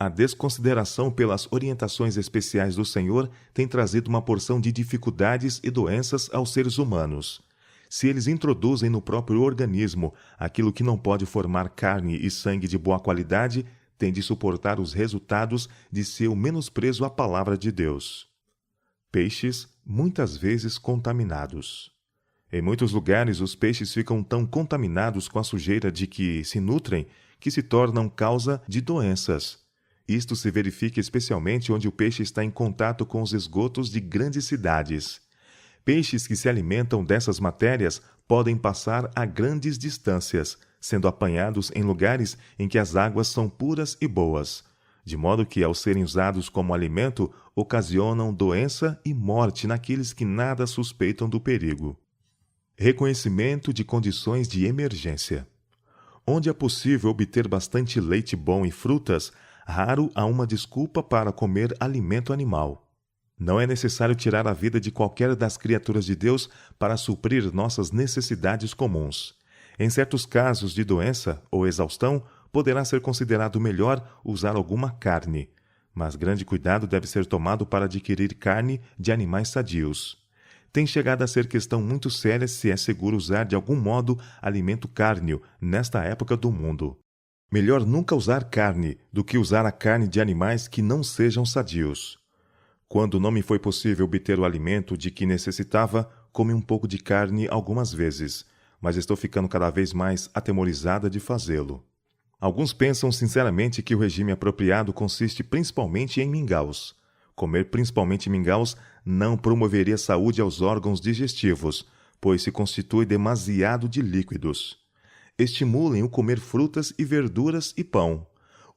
A desconsideração pelas orientações especiais do Senhor tem trazido uma porção de dificuldades e doenças aos seres humanos. Se eles introduzem no próprio organismo aquilo que não pode formar carne e sangue de boa qualidade, tem de suportar os resultados de seu menosprezo à palavra de Deus. Peixes, muitas vezes contaminados. Em muitos lugares, os peixes ficam tão contaminados com a sujeira de que se nutrem que se tornam causa de doenças. Isto se verifica especialmente onde o peixe está em contato com os esgotos de grandes cidades. Peixes que se alimentam dessas matérias podem passar a grandes distâncias, sendo apanhados em lugares em que as águas são puras e boas, de modo que, ao serem usados como alimento, ocasionam doença e morte naqueles que nada suspeitam do perigo. Reconhecimento de condições de emergência. Onde é possível obter bastante leite bom e frutas, raro há uma desculpa para comer alimento animal. Não é necessário tirar a vida de qualquer das criaturas de Deus para suprir nossas necessidades comuns. Em certos casos de doença ou exaustão, poderá ser considerado melhor usar alguma carne, mas grande cuidado deve ser tomado para adquirir carne de animais sadios. Tem chegado a ser questão muito séria se é seguro usar de algum modo alimento cárneo nesta época do mundo. Melhor nunca usar carne do que usar a carne de animais que não sejam sadios. Quando não me foi possível obter o alimento de que necessitava, comi um pouco de carne algumas vezes, mas estou ficando cada vez mais atemorizada de fazê-lo. Alguns pensam sinceramente que o regime apropriado consiste principalmente em mingaus. Comer principalmente mingaus não promoveria saúde aos órgãos digestivos, pois se constitui demasiado de líquidos. Estimulem o comer frutas e verduras e pão.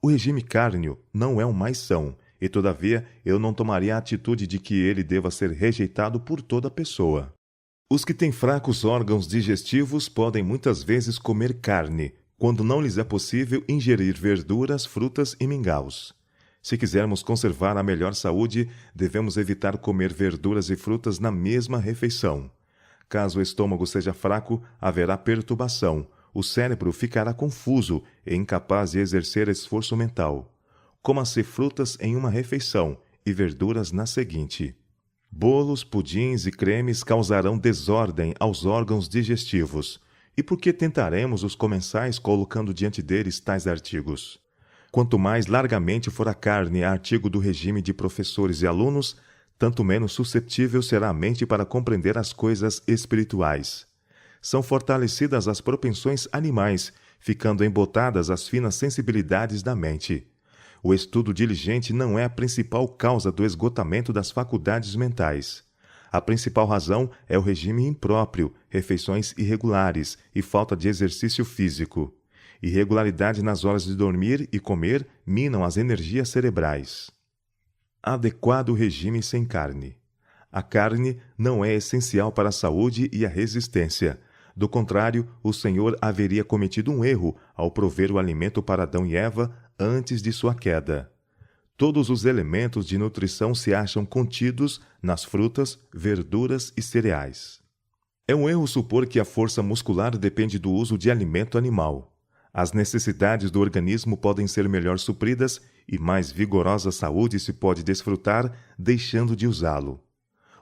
O regime cárneo não é o mais são, e todavia eu não tomaria a atitude de que ele deva ser rejeitado por toda pessoa. Os que têm fracos órgãos digestivos podem muitas vezes comer carne, quando não lhes é possível ingerir verduras, frutas e mingaus. Se quisermos conservar a melhor saúde, devemos evitar comer verduras e frutas na mesma refeição. Caso o estômago seja fraco, haverá perturbação. O cérebro ficará confuso e incapaz de exercer esforço mental. Coma-se frutas em uma refeição e verduras na seguinte. Bolos, pudins e cremes causarão desordem aos órgãos digestivos. E por que tentaremos os comensais colocando diante deles tais artigos? Quanto mais largamente for a carne artigo do regime de professores e alunos, tanto menos suscetível será a mente para compreender as coisas espirituais. São fortalecidas as propensões animais, ficando embotadas as finas sensibilidades da mente. O estudo diligente não é a principal causa do esgotamento das faculdades mentais. A principal razão é o regime impróprio, refeições irregulares e falta de exercício físico. Irregularidade nas horas de dormir e comer minam as energias cerebrais. Adequado regime sem carne. A carne não é essencial para a saúde e a resistência. Do contrário, o Senhor haveria cometido um erro ao prover o alimento para Adão e Eva antes de sua queda. Todos os elementos de nutrição se acham contidos nas frutas, verduras e cereais. É um erro supor que a força muscular depende do uso de alimento animal. As necessidades do organismo podem ser melhor supridas e mais vigorosa saúde se pode desfrutar deixando de usá-lo.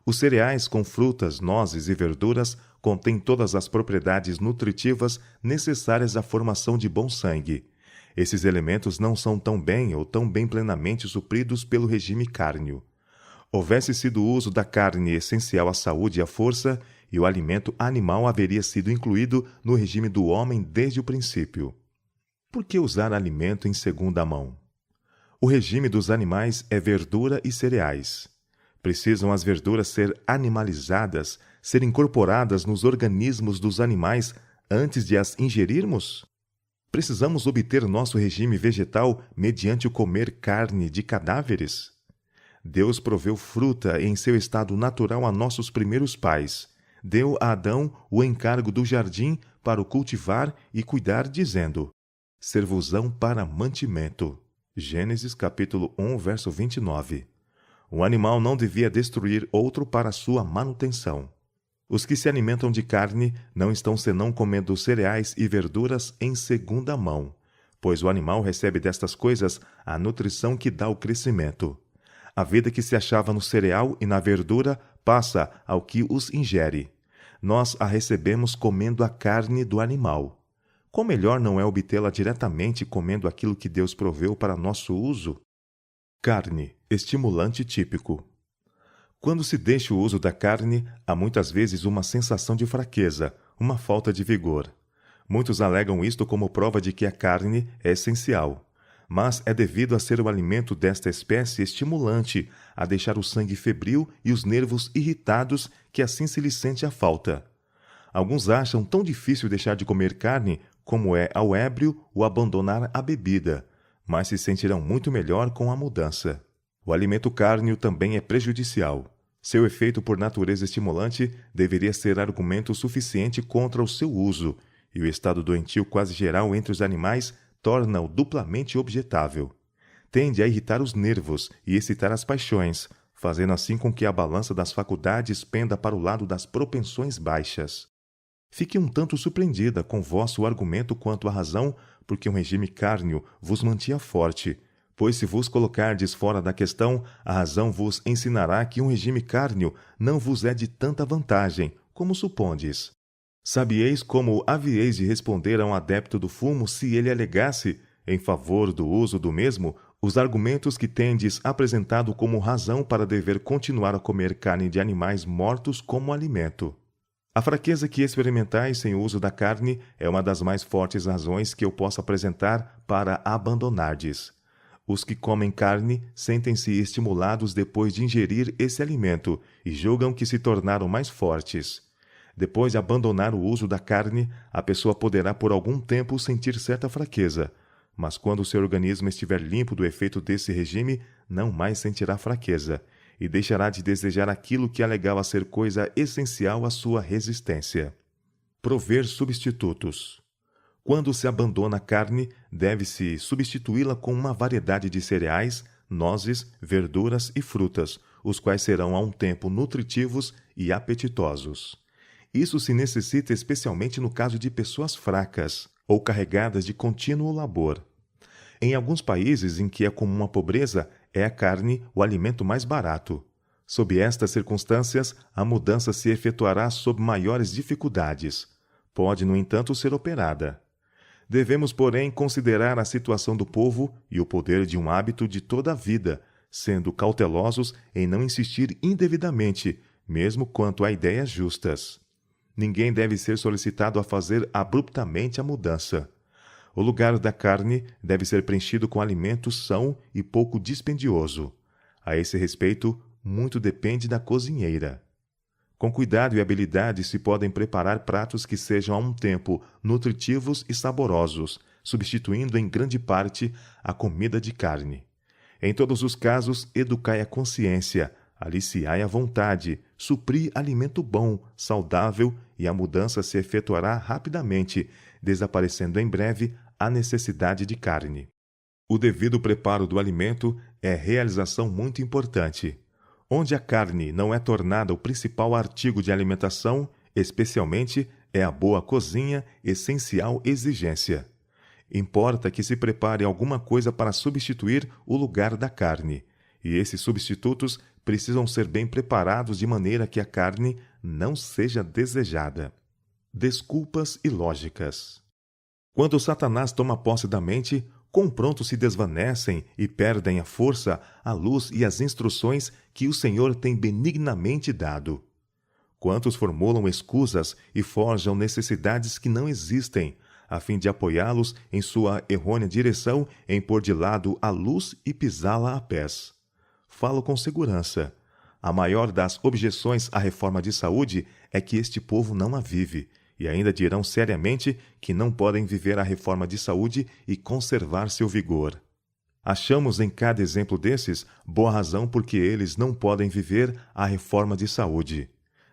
Os cereais com frutas, nozes e verduras contêm todas as propriedades nutritivas necessárias à formação de bom sangue. Esses elementos não são tão bem ou tão bem plenamente supridos pelo regime cárneo. Houvesse sido o uso da carne essencial à saúde e à força, e o alimento animal haveria sido incluído no regime do homem desde o princípio. Por que usar alimento em segunda mão? O regime dos animais é verdura e cereais. Precisam as verduras ser animalizadas, ser incorporadas nos organismos dos animais antes de as ingerirmos? Precisamos obter nosso regime vegetal mediante o comer carne de cadáveres? Deus proveu fruta em seu estado natural a nossos primeiros pais. Deu a Adão o encargo do jardim para o cultivar e cuidar, dizendo: Ser-vos-ão para mantimento. Gênesis capítulo 1, verso 29. Um animal não devia destruir outro para sua manutenção. Os que se alimentam de carne não estão senão comendo cereais e verduras em segunda mão. pois o animal recebe destas coisas a nutrição que dá o crescimento. A vida que se achava no cereal e na verdura passa ao que os ingere. Nós a recebemos comendo a carne do animal. Quão melhor não é obtê-la diretamente comendo aquilo que Deus proveu para nosso uso? Carne, estimulante típico. Quando se deixa o uso da carne, há muitas vezes uma sensação de fraqueza, uma falta de vigor. Muitos alegam isto como prova de que a carne é essencial. Mas é devido a ser o alimento desta espécie estimulante, a deixar o sangue febril e os nervos irritados, que assim se lhe sente a falta. Alguns acham tão difícil deixar de comer carne como é ao ébrio o abandonar a bebida, mas se sentirão muito melhor com a mudança. O alimento cárneo também é prejudicial. Seu efeito por natureza estimulante deveria ser argumento suficiente contra o seu uso, e o estado doentio quase geral entre os animais torna-o duplamente objetável. Tende a irritar os nervos e excitar as paixões, fazendo assim com que a balança das faculdades penda para o lado das propensões baixas. Fique um tanto surpreendida com vosso argumento quanto à razão, porque um regime cárneo vos mantinha forte, pois se vos colocardes fora da questão, a razão vos ensinará que um regime cárneo não vos é de tanta vantagem, como supondes. Sabieis como havieis de responder a um adepto do fumo se ele alegasse, em favor do uso do mesmo, os argumentos que tendes apresentado como razão para dever continuar a comer carne de animais mortos como alimento? A fraqueza que experimentais sem o uso da carne é uma das mais fortes razões que eu posso apresentar para abandonardes. Os que comem carne sentem-se estimulados depois de ingerir esse alimento e julgam que se tornaram mais fortes. Depois de abandonar o uso da carne, a pessoa poderá por algum tempo sentir certa fraqueza, mas quando o seu organismo estiver limpo do efeito desse regime, não mais sentirá fraqueza, e deixará de desejar aquilo que alegava ser coisa essencial à sua resistência. Prover substitutos. Quando se abandona a carne, deve-se substituí-la com uma variedade de cereais, nozes, verduras e frutas, os quais serão a um tempo nutritivos e apetitosos. Isso se necessita especialmente no caso de pessoas fracas ou carregadas de contínuo labor. Em alguns países em que é comum a pobreza, é a carne o alimento mais barato. Sob estas circunstâncias, a mudança se efetuará sob maiores dificuldades. Pode, no entanto, ser operada. Devemos, porém, considerar a situação do povo e o poder de um hábito de toda a vida, sendo cautelosos em não insistir indevidamente, mesmo quanto a ideias justas. Ninguém deve ser solicitado a fazer abruptamente a mudança. O lugar da carne deve ser preenchido com alimento são e pouco dispendioso. A esse respeito, muito depende da cozinheira. Com cuidado e habilidade se podem preparar pratos que sejam a um tempo nutritivos e saborosos, substituindo em grande parte a comida de carne. Em todos os casos, educai a consciência, aliciai a vontade, supri alimento bom, saudável, e a mudança se efetuará rapidamente, desaparecendo em breve a necessidade de carne. O devido preparo do alimento é realização muito importante. Onde a carne não é tornada o principal artigo de alimentação, especialmente, é a boa cozinha essencial exigência. Importa que se prepare alguma coisa para substituir o lugar da carne, e esses substitutos precisam ser bem preparados de maneira que a carne não seja desejada. Desculpas ilógicas. Quando Satanás toma posse da mente, quão pronto se desvanecem e perdem a força, a luz e as instruções que o Senhor tem benignamente dado. Quantos formulam escusas e forjam necessidades que não existem, a fim de apoiá-los em sua errônea direção em pôr de lado a luz e pisá-la a pés. Falo com segurança. A maior das objeções à reforma de saúde é que este povo não a vive, e ainda dirão seriamente que não podem viver a reforma de saúde e conservar seu vigor. Achamos em cada exemplo desses boa razão porque eles não podem viver a reforma de saúde.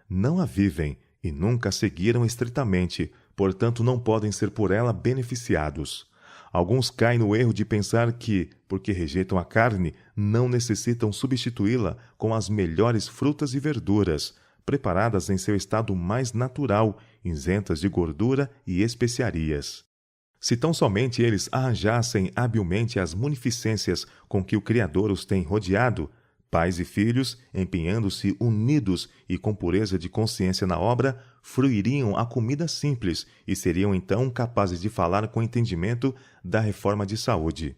Não a vivem e nunca a seguiram estritamente, portanto não podem ser por ela beneficiados. Alguns caem no erro de pensar que, porque rejeitam a carne, não necessitam substituí-la com as melhores frutas e verduras, preparadas em seu estado mais natural, isentas de gordura e especiarias. Se tão somente eles arranjassem habilmente as munificências com que o Criador os tem rodeado, pais e filhos, empenhando-se unidos e com pureza de consciência na obra, fruiriam a comida simples e seriam então capazes de falar com entendimento da reforma de saúde.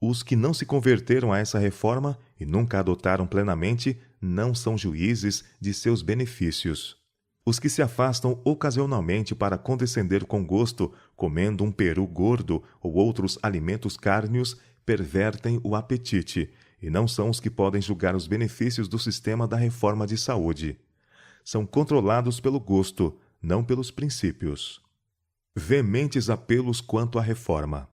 Os que não se converteram a essa reforma e nunca a adotaram plenamente não são juízes de seus benefícios. Os que se afastam ocasionalmente para condescender com gosto, comendo um peru gordo ou outros alimentos cárneos, pervertem o apetite, e não são os que podem julgar os benefícios do sistema da reforma de saúde. São controlados pelo gosto, não pelos princípios. Veementes apelos quanto à reforma.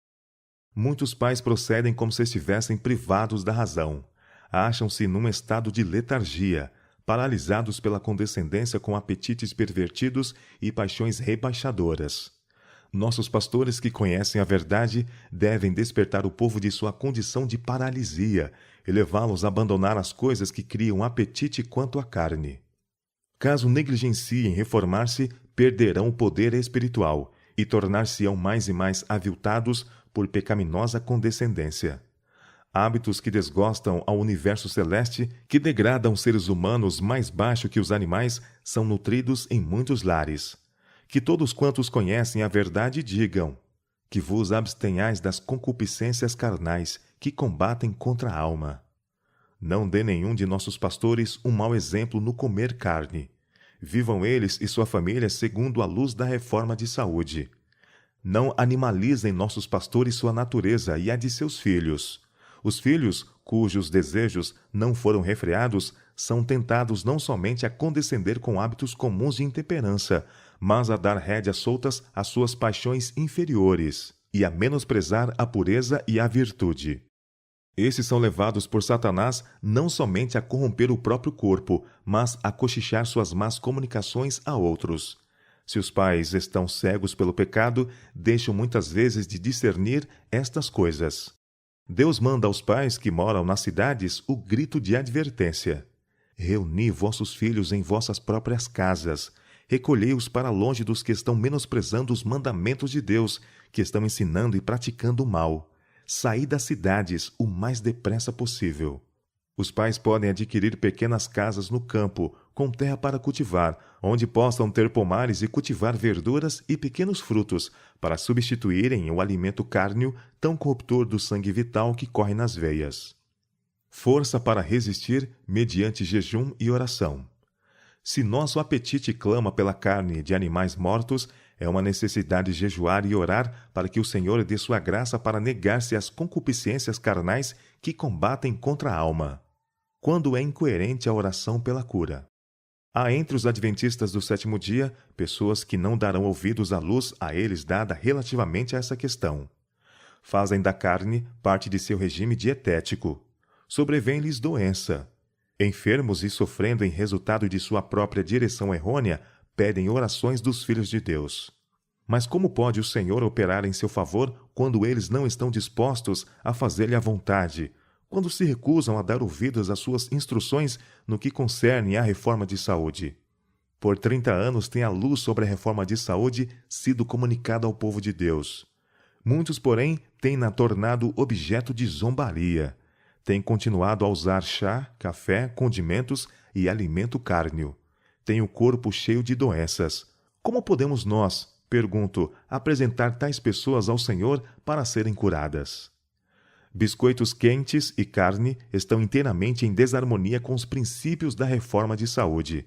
Muitos pais procedem como se estivessem privados da razão. Acham-se num estado de letargia, paralisados pela condescendência com apetites pervertidos e paixões rebaixadoras. Nossos pastores que conhecem a verdade devem despertar o povo de sua condição de paralisia e levá-los a abandonar as coisas que criam apetite quanto à carne. Caso negligenciem reformar-se, perderão o poder espiritual e tornar-se-ão mais e mais aviltados por pecaminosa condescendência. Hábitos que desgostam ao universo celeste, que degradam seres humanos mais baixo que os animais, são nutridos em muitos lares. Que todos quantos conhecem a verdade digam, que vos abstenhais das concupiscências carnais que combatem contra a alma. Não dê nenhum de nossos pastores um mau exemplo no comer carne. Vivam eles e sua família segundo a luz da reforma de saúde. Não animalizem nossos pastores sua natureza e a de seus filhos. Os filhos, cujos desejos não foram refreados, são tentados não somente a condescender com hábitos comuns de intemperança, mas a dar rédeas soltas às suas paixões inferiores e a menosprezar a pureza e a virtude. Esses são levados por Satanás não somente a corromper o próprio corpo, mas a cochichar suas más comunicações a outros. Se os pais estão cegos pelo pecado, deixam muitas vezes de discernir estas coisas. Deus manda aos pais que moram nas cidades o grito de advertência. Reuni vossos filhos em vossas próprias casas. Recolhei-os para longe dos que estão menosprezando os mandamentos de Deus, que estão ensinando e praticando o mal. Saí das cidades o mais depressa possível. Os pais podem adquirir pequenas casas no campo, com terra para cultivar, onde possam ter pomares e cultivar verduras e pequenos frutos, para substituírem o alimento cárneo tão corruptor do sangue vital que corre nas veias. Força para resistir mediante jejum e oração. Se nosso apetite clama pela carne de animais mortos, é uma necessidade jejuar e orar para que o Senhor dê sua graça para negar-se às concupiscências carnais que combatem contra a alma. Quando é incoerente a oração pela cura. Há entre os adventistas do sétimo dia pessoas que não darão ouvidos à luz a eles dada relativamente a essa questão. Fazem da carne parte de seu regime dietético. Sobrevém-lhes doença. Enfermos e sofrendo em resultado de sua própria direção errônea, pedem orações dos filhos de Deus. Mas como pode o Senhor operar em seu favor quando eles não estão dispostos a fazer-lhe a vontade, quando se recusam a dar ouvidos às suas instruções no que concerne à reforma de saúde? Por 30 anos tem a luz sobre a reforma de saúde sido comunicada ao povo de Deus. Muitos, porém, têm-na tornado objeto de zombaria. Têm continuado a usar chá, café, condimentos e alimento cárneo. Têm o corpo cheio de doenças. Como podemos nós, pergunto, apresentar tais pessoas ao Senhor para serem curadas? Biscoitos quentes e carne estão inteiramente em desarmonia com os princípios da reforma de saúde.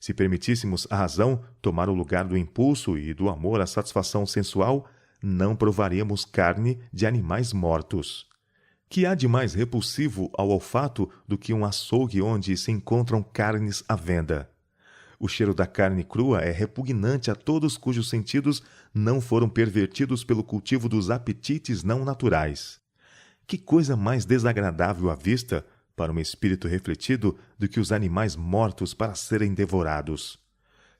Se permitíssemos a razão tomar o lugar do impulso e do amor à satisfação sensual, não provaríamos carne de animais mortos. Que há de mais repulsivo ao olfato do que um açougue onde se encontram carnes à venda? O cheiro da carne crua é repugnante a todos cujos sentidos não foram pervertidos pelo cultivo dos apetites não naturais. Que coisa mais desagradável à vista, para um espírito refletido, do que os animais mortos para serem devorados.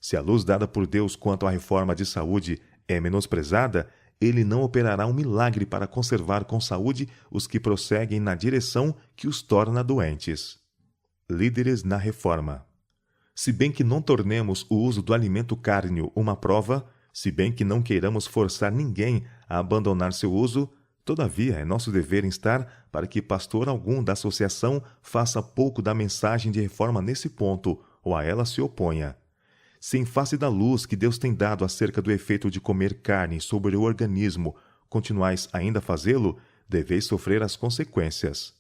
Se a luz dada por Deus quanto à reforma de saúde é menosprezada, ele não operará um milagre para conservar com saúde os que prosseguem na direção que os torna doentes. Líderes na reforma. Se bem que não tornemos o uso do alimento cárneo uma prova, Se bem que não queiramos forçar ninguém a abandonar seu uso, todavia é nosso dever instar para que pastor algum da associação faça pouco da mensagem de reforma nesse ponto, ou a ela se oponha. Se em face da luz que Deus tem dado acerca do efeito de comer carne sobre o organismo, continuais ainda a fazê-lo, deveis sofrer as consequências.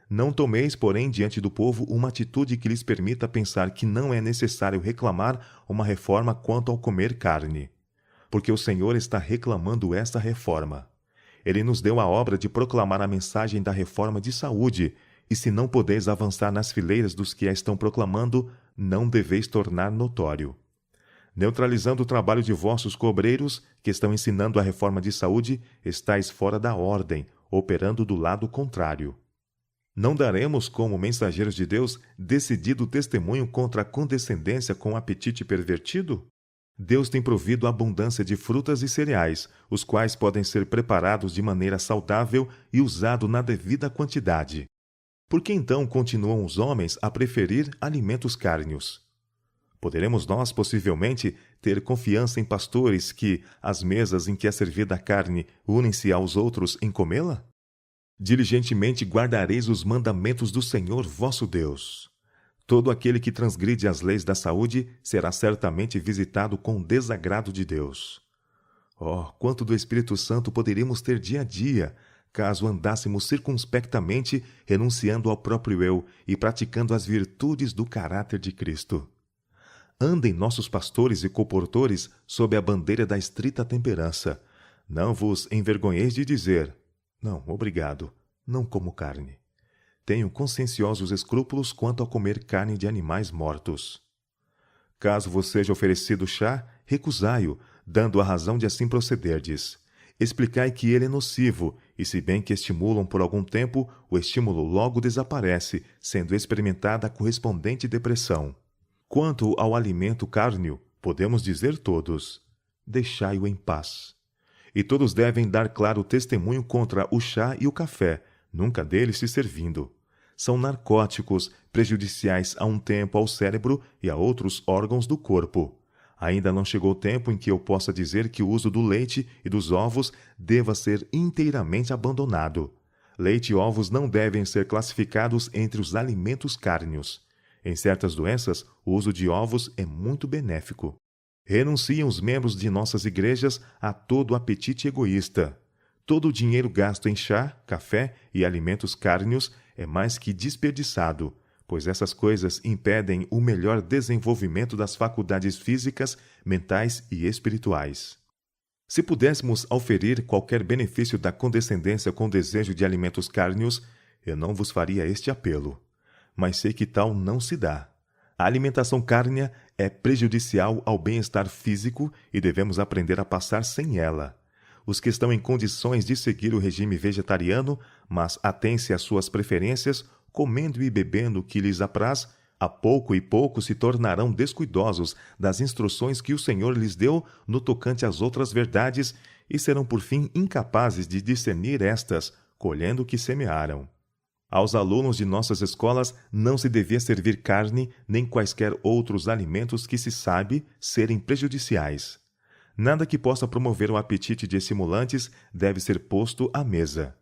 Não tomeis, porém, diante do povo uma atitude que lhes permita pensar que não é necessário reclamar uma reforma quanto ao comer carne. Porque o Senhor está reclamando esta reforma. Ele nos deu a obra de proclamar a mensagem da reforma de saúde, e se não podeis avançar nas fileiras dos que a estão proclamando, não deveis tornar notório. Neutralizando o trabalho de vossos cobreiros, que estão ensinando a reforma de saúde, estáis fora da ordem, operando do lado contrário. Não daremos, como mensageiros de Deus, decidido testemunho contra a condescendência com o apetite pervertido? Deus tem provido abundância de frutas e cereais, os quais podem ser preparados de maneira saudável e usado na devida quantidade. Por que então continuam os homens a preferir alimentos cárneos? Poderemos nós, possivelmente, ter confiança em pastores que, às mesas em que é servida a carne, unem-se aos outros em comê-la? Diligentemente guardareis os mandamentos do Senhor vosso Deus. Todo aquele que transgride as leis da saúde será certamente visitado com desagrado de Deus. Oh, quanto do Espírito Santo poderíamos ter dia a dia, caso andássemos circunspectamente, renunciando ao próprio eu e praticando as virtudes do caráter de Cristo. Andem nossos pastores e comportores sob a bandeira da estrita temperança. Não vos envergonheis de dizer: não, obrigado, não como carne. Tenho conscienciosos escrúpulos quanto a comer carne de animais mortos. Caso vos seja oferecido chá, recusai-o, dando a razão de assim procederdes. Explicai que ele é nocivo, e se bem que estimulam por algum tempo, o estímulo logo desaparece, sendo experimentada a correspondente depressão. Quanto ao alimento cárneo, podemos dizer todos: deixai-o em paz. E todos devem dar claro testemunho contra o chá e o café, nunca deles se servindo. São narcóticos, prejudiciais a um tempo ao cérebro e a outros órgãos do corpo. Ainda não chegou o tempo em que eu possa dizer que o uso do leite e dos ovos deva ser inteiramente abandonado. Leite e ovos não devem ser classificados entre os alimentos cárneos. Em certas doenças, o uso de ovos é muito benéfico. Renunciam os membros de nossas igrejas a todo apetite egoísta. Todo o dinheiro gasto em chá, café e alimentos cárneos é mais que desperdiçado, pois essas coisas impedem o melhor desenvolvimento das faculdades físicas, mentais e espirituais. Se pudéssemos auferir qualquer benefício da condescendência com o desejo de alimentos cárneos, eu não vos faria este apelo. Mas sei que tal não se dá. A alimentação cárnea é prejudicial ao bem-estar físico e devemos aprender a passar sem ela. Os que estão em condições de seguir o regime vegetariano, mas atêm-se às suas preferências, comendo e bebendo o que lhes apraz, a pouco e pouco se tornarão descuidosos das instruções que o Senhor lhes deu no tocante às outras verdades e serão por fim incapazes de discernir estas, colhendo o que semearam. Aos alunos de nossas escolas não se devia servir carne nem quaisquer outros alimentos que se sabe serem prejudiciais. Nada que possa promover o apetite de estimulantes deve ser posto à mesa.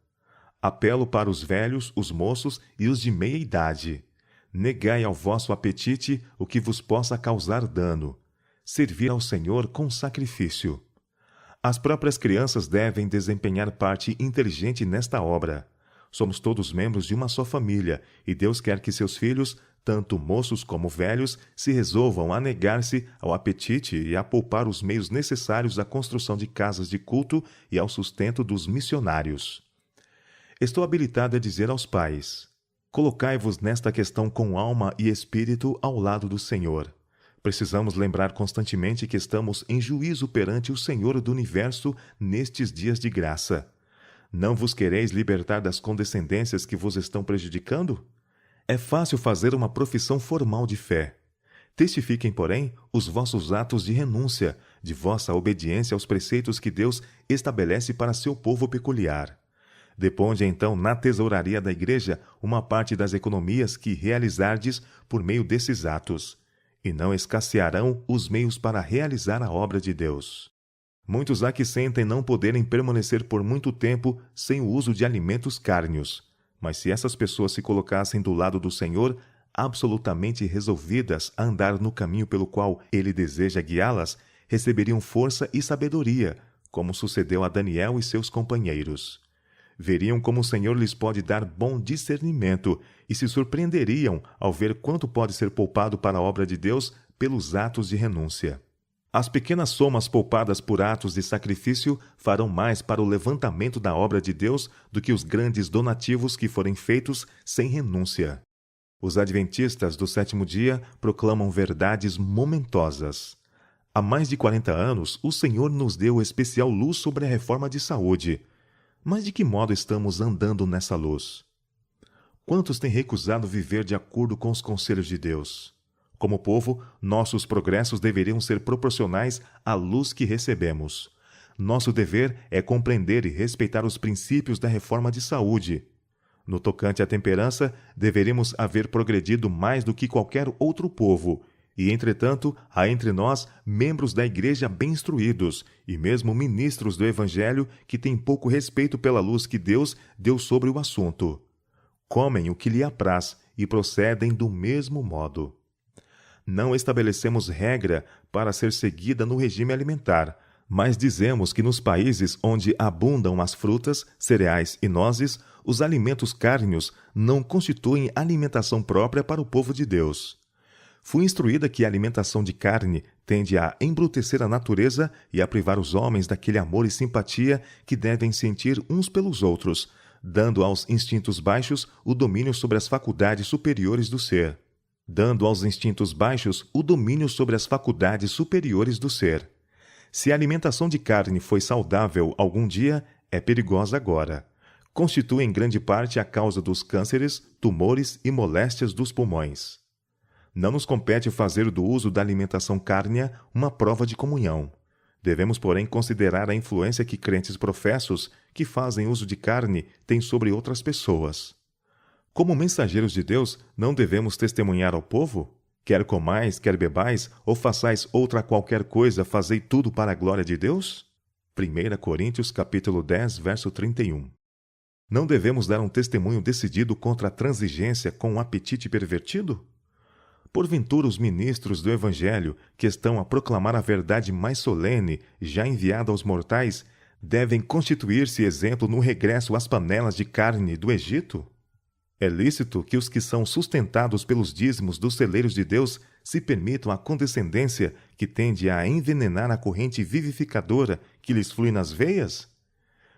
Apelo para os velhos, os moços e os de meia idade. Negai ao vosso apetite o que vos possa causar dano. Servir ao Senhor com sacrifício. As próprias crianças devem desempenhar parte inteligente nesta obra. Somos todos membros de uma só família, e Deus quer que seus filhos, tanto moços como velhos, se resolvam a negar-se ao apetite e a poupar os meios necessários à construção de casas de culto e ao sustento dos missionários. Estou habilitado a dizer aos pais: colocai-vos nesta questão com alma e espírito ao lado do Senhor. Precisamos lembrar constantemente que estamos em juízo perante o Senhor do Universo nestes dias de graça. Não vos quereis libertar das condescendências que vos estão prejudicando? É fácil fazer uma profissão formal de fé. Testifiquem, porém, os vossos atos de renúncia, de vossa obediência aos preceitos que Deus estabelece para seu povo peculiar. Deponde, então, na tesouraria da igreja uma parte das economias que realizardes por meio desses atos, e não escassearão os meios para realizar a obra de Deus. Muitos há que sentem não poderem permanecer por muito tempo sem o uso de alimentos cárneos. Mas se essas pessoas se colocassem do lado do Senhor, absolutamente resolvidas a andar no caminho pelo qual Ele deseja guiá-las, receberiam força e sabedoria, como sucedeu a Daniel e seus companheiros. Veriam como o Senhor lhes pode dar bom discernimento e se surpreenderiam ao ver quanto pode ser poupado para a obra de Deus pelos atos de renúncia. As pequenas somas poupadas por atos de sacrifício farão mais para o levantamento da obra de Deus do que os grandes donativos que forem feitos sem renúncia. Os adventistas do sétimo dia proclamam verdades momentosas. Há mais de 40 anos, o Senhor nos deu especial luz sobre a reforma de saúde. Mas de que modo estamos andando nessa luz? Quantos têm recusado viver de acordo com os conselhos de Deus? Como povo, nossos progressos deveriam ser proporcionais à luz que recebemos. Nosso dever é compreender e respeitar os princípios da reforma de saúde. No tocante à temperança, deveríamos haver progredido mais do que qualquer outro povo, e, entretanto, há entre nós membros da Igreja bem instruídos, e mesmo ministros do Evangelho que têm pouco respeito pela luz que Deus deu sobre o assunto. Comem o que lhe apraz e procedem do mesmo modo. Não estabelecemos regra para ser seguida no regime alimentar, mas dizemos que nos países onde abundam as frutas, cereais e nozes, os alimentos cárneos não constituem alimentação própria para o povo de Deus. Fui instruída que a alimentação de carne tende a embrutecer a natureza e a privar os homens daquele amor e simpatia que devem sentir uns pelos outros, dando aos instintos baixos o domínio sobre as faculdades superiores do ser. Se a alimentação de carne foi saudável algum dia, é perigosa agora. Constitui em grande parte a causa dos cânceres, tumores e moléstias dos pulmões. Não nos compete fazer do uso da alimentação cárnea uma prova de comunhão. Devemos, porém, considerar a influência que crentes professos que fazem uso de carne têm sobre outras pessoas. Como mensageiros de Deus, não devemos testemunhar ao povo? Quer comais, quer bebais, ou façais outra qualquer coisa, fazei tudo para a glória de Deus? 1 Coríntios capítulo 10, verso 31. Não devemos dar um testemunho decidido contra a transigência com um apetite pervertido? Porventura os ministros do Evangelho, que estão a proclamar a verdade mais solene, já enviada aos mortais, devem constituir-se exemplo no regresso às panelas de carne do Egito? É lícito que os que são sustentados pelos dízimos dos celeiros de Deus se permitam a condescendência que tende a envenenar a corrente vivificadora que lhes flui nas veias?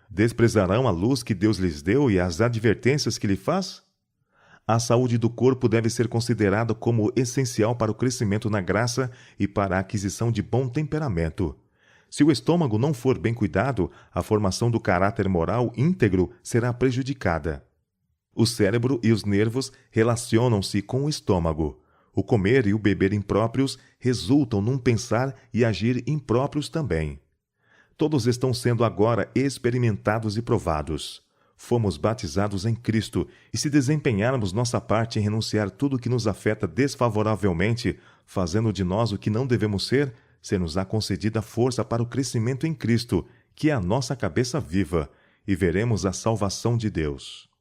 Desprezarão a luz que Deus lhes deu e as advertências que lhe faz? A saúde do corpo deve ser considerada como essencial para o crescimento na graça e para a aquisição de bom temperamento. Se o estômago não for bem cuidado, a formação do caráter moral íntegro será prejudicada. O cérebro e os nervos relacionam-se com o estômago. O comer e o beber impróprios resultam num pensar e agir impróprios também. Todos estão sendo agora experimentados e provados. Fomos batizados em Cristo, e se desempenharmos nossa parte em renunciar tudo que nos afeta desfavoravelmente, fazendo de nós o que não devemos ser-nos-á concedida força para o crescimento em Cristo, que é a nossa cabeça viva, e veremos a salvação de Deus.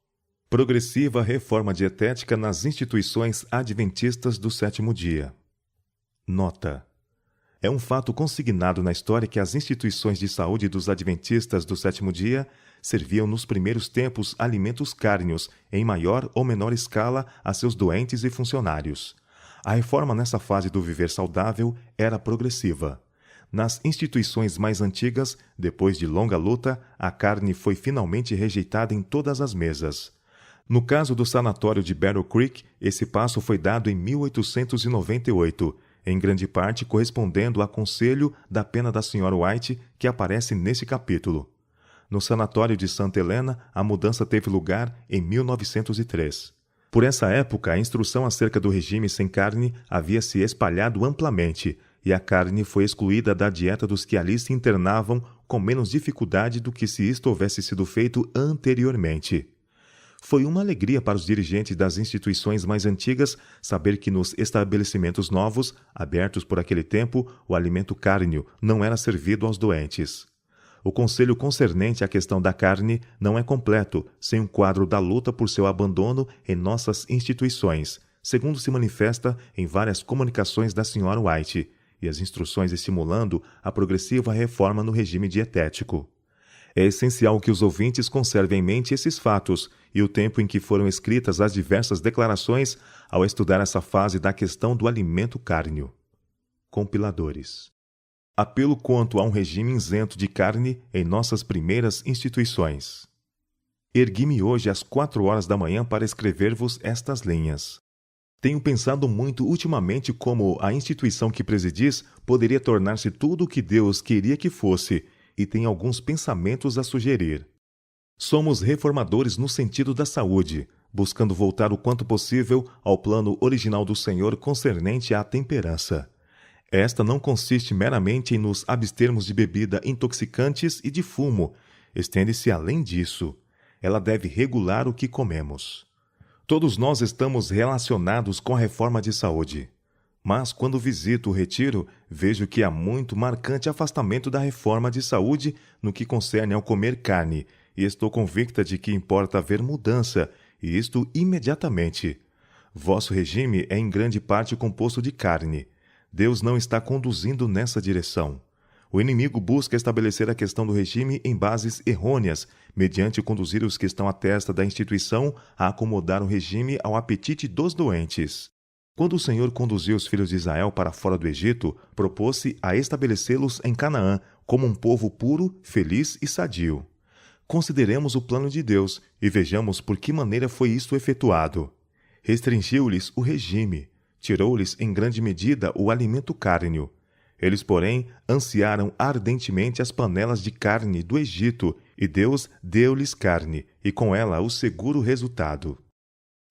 Progressiva reforma dietética nas instituições adventistas do sétimo dia. Nota: é um fato consignado na história que as instituições de saúde dos adventistas do sétimo dia serviam nos primeiros tempos alimentos cárneos, em maior ou menor escala, a seus doentes e funcionários. A reforma nessa fase do viver saudável era progressiva. Nas instituições mais antigas, depois de longa luta, a carne foi finalmente rejeitada em todas as mesas. No caso do sanatório de Battle Creek, esse passo foi dado em 1898, em grande parte correspondendo ao conselho da pena da Sra. White, que aparece nesse capítulo. No sanatório de Santa Helena, a mudança teve lugar em 1903. Por essa época, a instrução acerca do regime sem carne havia se espalhado amplamente, e a carne foi excluída da dieta dos que ali se internavam com menos dificuldade do que se isto houvesse sido feito anteriormente. Foi uma alegria para os dirigentes das instituições mais antigas saber que nos estabelecimentos novos, abertos por aquele tempo, o alimento cárneo não era servido aos doentes. O conselho concernente à questão da carne não é completo sem um quadro da luta por seu abandono em nossas instituições, segundo se manifesta em várias comunicações da Sra. White, e as instruções estimulando a progressiva reforma no regime dietético. É essencial que os ouvintes conservem em mente esses fatos e o tempo em que foram escritas as diversas declarações ao estudar essa fase da questão do alimento cárneo. Compiladores. Apelo quanto a um regime isento de carne em nossas primeiras instituições. Ergui-me hoje às 4 horas da manhã para escrever-vos estas linhas. Tenho pensado muito ultimamente como a instituição que presidis poderia tornar-se tudo o que Deus queria que fosse, e tenho alguns pensamentos a sugerir. Somos reformadores no sentido da saúde, buscando voltar o quanto possível ao plano original do Senhor concernente à temperança. Esta não consiste meramente em nos abstermos de bebida intoxicantes e de fumo, estende-se além disso. Ela deve regular o que comemos. Todos nós estamos relacionados com a reforma de saúde. Mas, quando visito o retiro, vejo que há muito marcante afastamento da reforma de saúde no que concerne ao comer carne, e estou convicta de que importa haver mudança, e isto imediatamente. Vosso regime é em grande parte composto de carne. Deus não está conduzindo nessa direção. O inimigo busca estabelecer a questão do regime em bases errôneas, mediante conduzir os que estão à testa da instituição a acomodar o regime ao apetite dos doentes. Quando o Senhor conduziu os filhos de Israel para fora do Egito, propôs-se a estabelecê-los em Canaã como um povo puro, feliz e sadio. Consideremos o plano de Deus e vejamos por que maneira foi isto efetuado. Restringiu-lhes o regime, tirou-lhes em grande medida o alimento cárneo. Eles, porém, ansiaram ardentemente as panelas de carne do Egito, e Deus deu-lhes carne, e com ela o seguro resultado.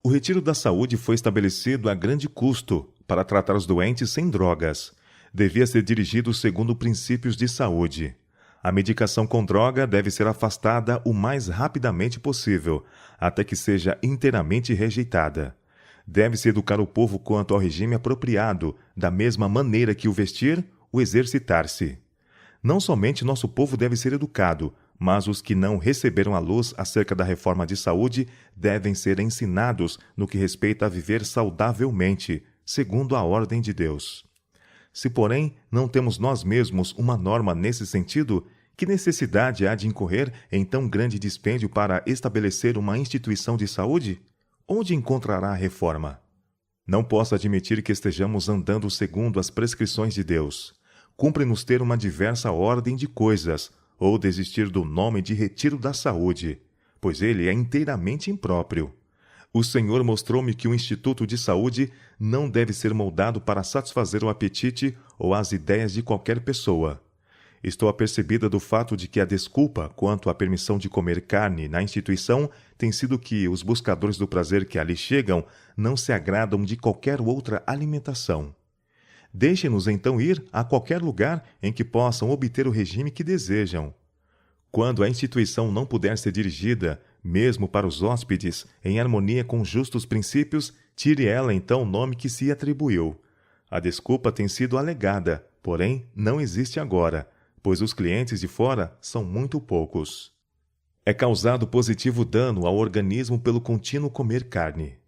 O retiro da saúde foi estabelecido a grande custo para tratar os doentes sem drogas. Devia ser dirigido segundo princípios de saúde. A medicação com droga deve ser afastada o mais rapidamente possível, até que seja inteiramente rejeitada. Deve-se educar o povo quanto ao regime apropriado, da mesma maneira que o vestir, o exercitar-se. Não somente nosso povo deve ser educado, mas os que não receberam a luz acerca da reforma de saúde devem ser ensinados no que respeita a viver saudavelmente, segundo a ordem de Deus. Se, porém, não temos nós mesmos uma norma nesse sentido, que necessidade há de incorrer em tão grande dispêndio para estabelecer uma instituição de saúde? Onde encontrará a reforma? Não posso admitir que estejamos andando segundo as prescrições de Deus. Cumpre-nos ter uma diversa ordem de coisas, ou desistir do nome de retiro da saúde, pois ele é inteiramente impróprio. O Senhor mostrou-me que o Instituto de Saúde não deve ser moldado para satisfazer o apetite ou as ideias de qualquer pessoa. Estou apercebida do fato de que a desculpa quanto à permissão de comer carne na instituição tem sido que os buscadores do prazer que ali chegam não se agradam de qualquer outra alimentação. Deixem-nos então ir a qualquer lugar em que possam obter o regime que desejam. Quando a instituição não puder ser dirigida, mesmo para os hóspedes, em harmonia com justos princípios, tire ela então o nome que se atribuiu. A desculpa tem sido alegada, porém não existe agora, pois os clientes de fora são muito poucos. É causado positivo dano ao organismo pelo contínuo comer carne.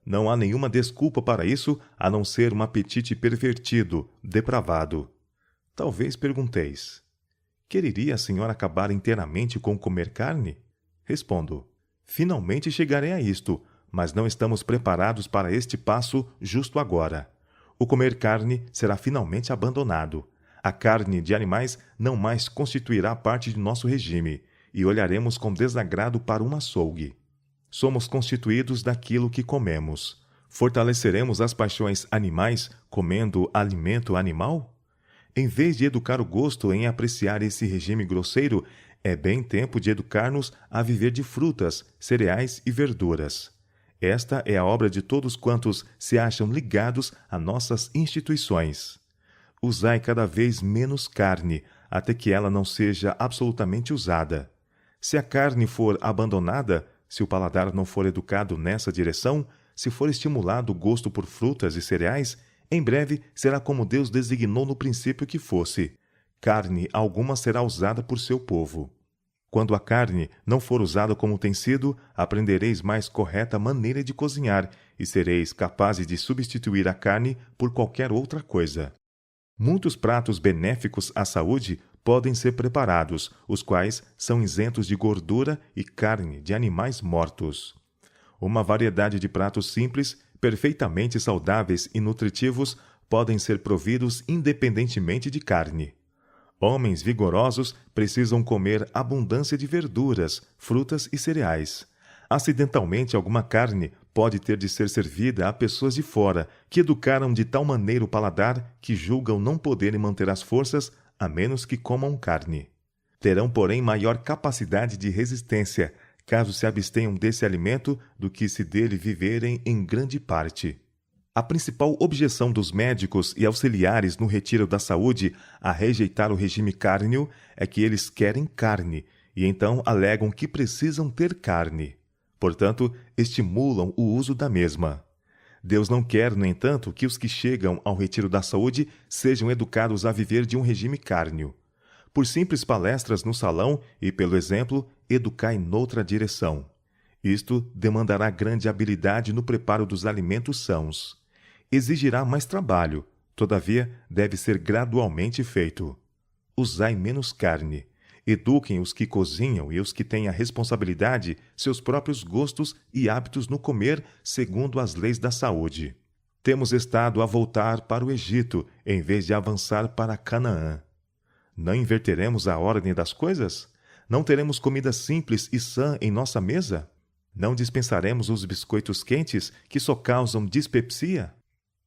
Não há nenhuma desculpa para isso, a não ser um apetite pervertido, depravado. Talvez pergunteis: quereria a senhora acabar inteiramente com comer carne? Respondo: finalmente chegarei a isto, mas não estamos preparados para este passo justo agora. O comer carne será finalmente abandonado. A carne de animais não mais constituirá parte de nosso regime, e olharemos com desagrado para um açougue. Somos constituídos daquilo que comemos. Fortaleceremos as paixões animais comendo alimento animal? Em vez de educar o gosto em apreciar esse regime grosseiro, é bem tempo de educar-nos a viver de frutas, cereais e verduras. Esta é a obra de todos quantos se acham ligados a nossas instituições. Usai cada vez menos carne, até que ela não seja absolutamente usada. Se a carne for abandonada, Se o paladar não for educado nessa direção, se for estimulado o gosto por frutas e cereais, em breve será como Deus designou no princípio que fosse. Carne alguma será usada por seu povo. Quando a carne não for usada como tem sido, aprendereis mais correta maneira de cozinhar e sereis capazes de substituir a carne por qualquer outra coisa. Muitos pratos benéficos à saúde podem ser preparados, os quais são isentos de gordura e carne de animais mortos. Uma variedade de pratos simples, perfeitamente saudáveis e nutritivos, podem ser providos independentemente de carne. Homens vigorosos precisam comer abundância de verduras, frutas e cereais. Acidentalmente, alguma carne pode ter de ser servida a pessoas de fora, que educaram de tal maneira o paladar que julgam não poderem manter as forças a menos que comam carne. Terão, porém, maior capacidade de resistência, caso se abstenham desse alimento, do que se dele viverem em grande parte. A principal objeção dos médicos e auxiliares no retiro da saúde a rejeitar o regime cárneo é que eles querem carne, e então alegam que precisam ter carne. Portanto, estimulam o uso da mesma. Deus não quer, no entanto, que os que chegam ao retiro da saúde sejam educados a viver de um regime cárneo. Por simples palestras no salão e pelo exemplo, educai noutra direção. Isto demandará grande habilidade no preparo dos alimentos sãos. Exigirá mais trabalho, todavia deve ser gradualmente feito. Usai menos carne. Eduquem os que cozinham e os que têm a responsabilidade seus próprios gostos e hábitos no comer segundo as leis da saúde. Temos estado a voltar para o Egito em vez de avançar para Canaã. Não inverteremos a ordem das coisas? Não teremos comida simples e sã em nossa mesa? Não dispensaremos os biscoitos quentes que só causam dispepsia?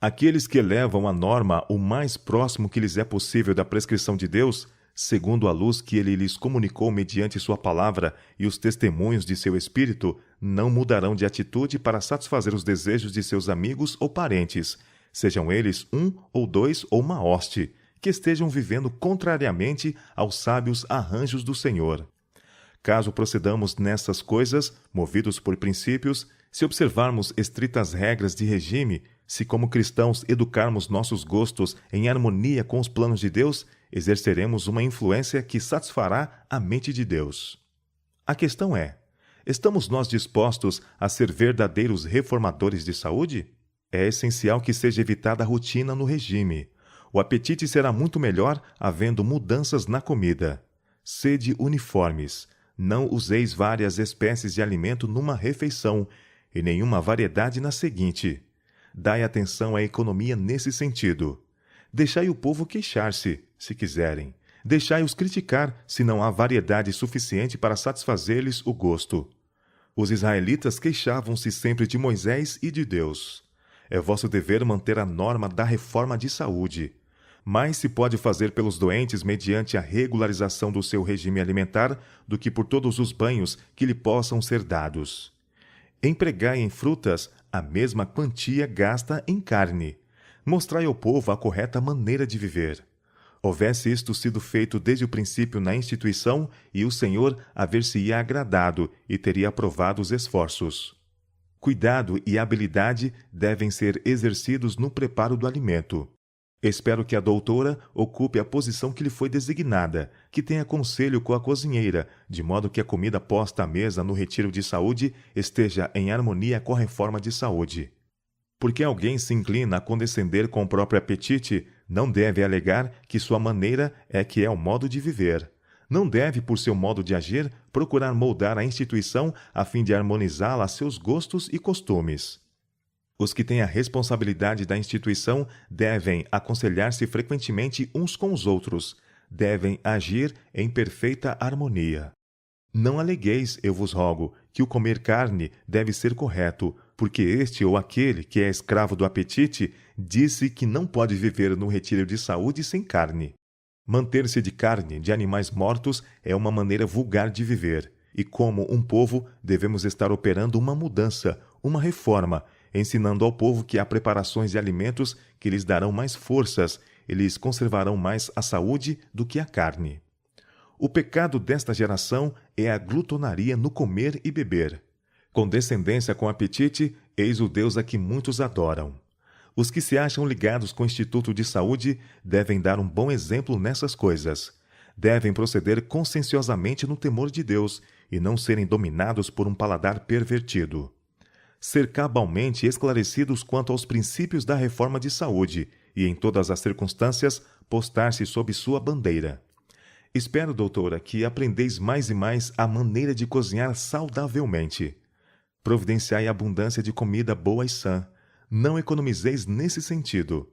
Aqueles que levam a norma o mais próximo que lhes é possível da prescrição de Deus, segundo a luz que ele lhes comunicou mediante sua palavra e os testemunhos de seu espírito, não mudarão de atitude para satisfazer os desejos de seus amigos ou parentes, sejam eles um ou dois ou uma hoste, que estejam vivendo contrariamente aos sábios arranjos do Senhor. Caso procedamos nessas coisas, movidos por princípios, se observarmos estritas regras de regime, se como cristãos educarmos nossos gostos em harmonia com os planos de Deus, exerceremos uma influência que satisfará a mente de Deus. A questão é: estamos nós dispostos a ser verdadeiros reformadores de saúde? É essencial que seja evitada a rotina no regime. O apetite será muito melhor havendo mudanças na comida. Sede uniformes. Não useis várias espécies de alimento numa refeição e nenhuma variedade na seguinte. Dai atenção à economia nesse sentido. Deixai o povo queixar-se, se quiserem. Deixai-os criticar, se não há variedade suficiente para satisfazer-lhes o gosto. Os israelitas queixavam-se sempre de Moisés e de Deus. É vosso dever manter a norma da reforma de saúde. Mais se pode fazer pelos doentes mediante a regularização do seu regime alimentar do que por todos os banhos que lhe possam ser dados. Empregai em frutas a mesma quantia gasta em carne. Mostrai ao povo a correta maneira de viver. Houvesse isto sido feito desde o princípio na instituição, e o Senhor haver-se-ia agradado e teria aprovado os esforços. Cuidado e habilidade devem ser exercidos no preparo do alimento. Espero que a doutora ocupe a posição que lhe foi designada, que tenha conselho com a cozinheira, de modo que a comida posta à mesa no retiro de saúde esteja em harmonia com a reforma de saúde. Porque alguém se inclina a condescender com o próprio apetite, não deve alegar que sua maneira é que é o modo de viver. Não deve, por seu modo de agir, procurar moldar a instituição a fim de harmonizá-la a seus gostos e costumes. Os que têm a responsabilidade da instituição devem aconselhar-se frequentemente uns com os outros, devem agir em perfeita harmonia. Não alegueis, eu vos rogo, que o comer carne deve ser correto, porque este ou aquele que é escravo do apetite disse que não pode viver no retiro de saúde sem carne. Manter-se de carne de animais mortos é uma maneira vulgar de viver, e como um povo devemos estar operando uma mudança, uma reforma, ensinando ao povo que há preparações de alimentos que lhes darão mais forças e lhes conservarão mais a saúde do que a carne. O pecado desta geração é a glutonaria no comer e beber. Condescendência com apetite, eis o Deus a que muitos adoram. Os que se acham ligados com o Instituto de Saúde devem dar um bom exemplo nessas coisas. Devem proceder conscienciosamente no temor de Deus e não serem dominados por um paladar pervertido. Ser cabalmente esclarecidos quanto aos princípios da reforma de saúde e, em todas as circunstâncias, postar-se sob sua bandeira. Espero, doutora, que aprendeis mais e mais a maneira de cozinhar saudavelmente. Providenciai abundância de comida boa e sã. Não economizeis nesse sentido.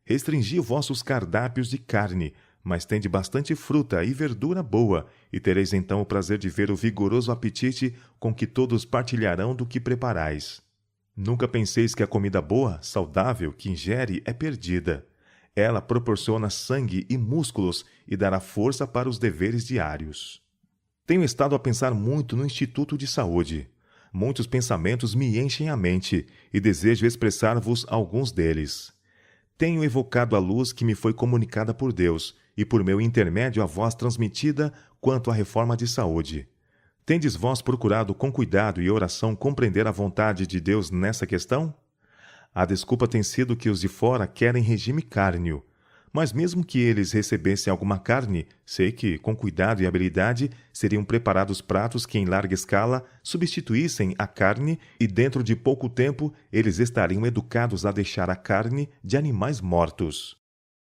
Restringi vossos cardápios de carne, mas tende bastante fruta e verdura boa, e tereis então o prazer de ver o vigoroso apetite com que todos partilharão do que preparais. Nunca penseis que a comida boa, saudável, que ingere é perdida. Ela proporciona sangue e músculos e dará força para os deveres diários. Tenho estado a pensar muito no Instituto de Saúde. Muitos pensamentos me enchem a mente e desejo expressar-vos alguns deles. Tenho evocado a luz que me foi comunicada por Deus e por meu intermédio a vós transmitida quanto à reforma de saúde. Tendes vós procurado com cuidado e oração compreender a vontade de Deus nessa questão? A desculpa tem sido que os de fora querem regime cárneo. Mas mesmo que eles recebessem alguma carne, sei que, com cuidado e habilidade, seriam preparados pratos que, em larga escala, substituíssem a carne e, dentro de pouco tempo, eles estariam educados a deixar a carne de animais mortos.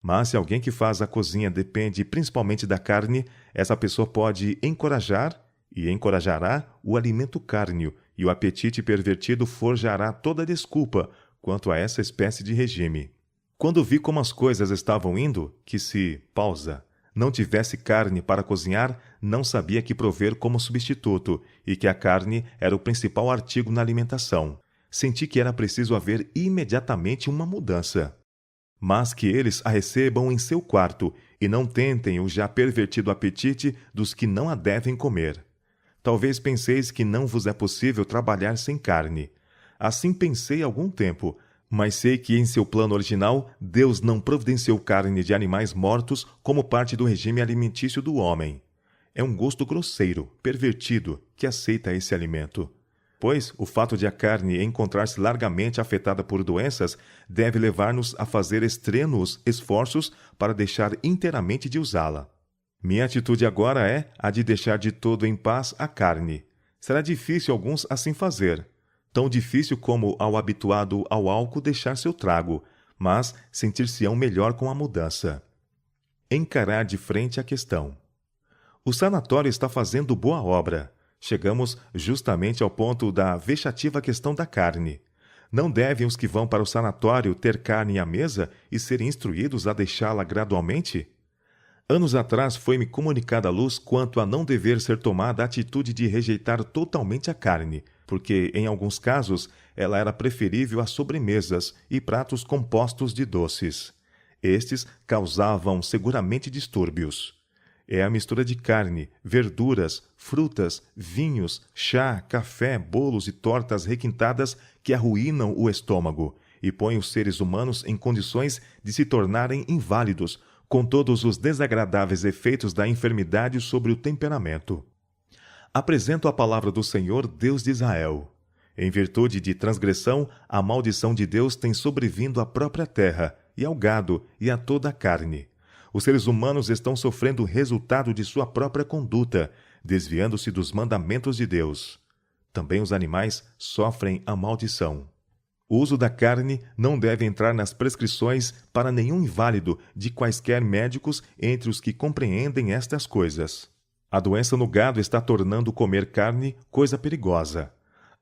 Mas se alguém que faz a cozinha depende principalmente da carne, essa pessoa pode encorajar e encorajará o alimento cárneo, e o apetite pervertido forjará toda a desculpa quanto a essa espécie de regime. Quando vi como as coisas estavam indo, que se, não tivesse carne para cozinhar, não sabia que prover como substituto, e que a carne era o principal artigo na alimentação. Senti que era preciso haver imediatamente uma mudança. Mas que eles a recebam em seu quarto, e não tentem o já pervertido apetite dos que não a devem comer. Talvez penseis que não vos é possível trabalhar sem carne. Assim pensei algum tempo, mas sei que em seu plano original, Deus não providenciou carne de animais mortos como parte do regime alimentício do homem. É um gosto grosseiro, pervertido, que aceita esse alimento. Pois o fato de a carne encontrar-se largamente afetada por doenças deve levar-nos a fazer extrênuos esforços para deixar inteiramente de usá-la. Minha atitude agora é a de deixar de todo em paz a carne. Será difícil alguns assim fazer. Tão difícil como ao habituado ao álcool deixar seu trago, mas sentir-se-ão melhor com a mudança. Encarar de frente a questão. O sanatório está fazendo boa obra. Chegamos justamente ao ponto da vexativa questão da carne. Não devem os que vão para o sanatório ter carne à mesa e serem instruídos a deixá-la gradualmente? Anos atrás foi-me comunicada a luz quanto a não dever ser tomada a atitude de rejeitar totalmente a carne, porque, em alguns casos, ela era preferível a sobremesas e pratos compostos de doces. Estes causavam seguramente distúrbios. É a mistura de carne, verduras, frutas, vinhos, chá, café, bolos e tortas requintadas que arruinam o estômago e põem os seres humanos em condições de se tornarem inválidos, com todos os desagradáveis efeitos da enfermidade sobre o temperamento. Apresento a palavra do Senhor, Deus de Israel. Em virtude de transgressão, a maldição de Deus tem sobrevindo à própria terra, e ao gado, e a toda a carne. Os seres humanos estão sofrendo o resultado de sua própria conduta, desviando-se dos mandamentos de Deus. Também os animais sofrem a maldição. O uso da carne não deve entrar nas prescrições para nenhum inválido de quaisquer médicos entre os que compreendem estas coisas. A doença no gado está tornando comer carne coisa perigosa.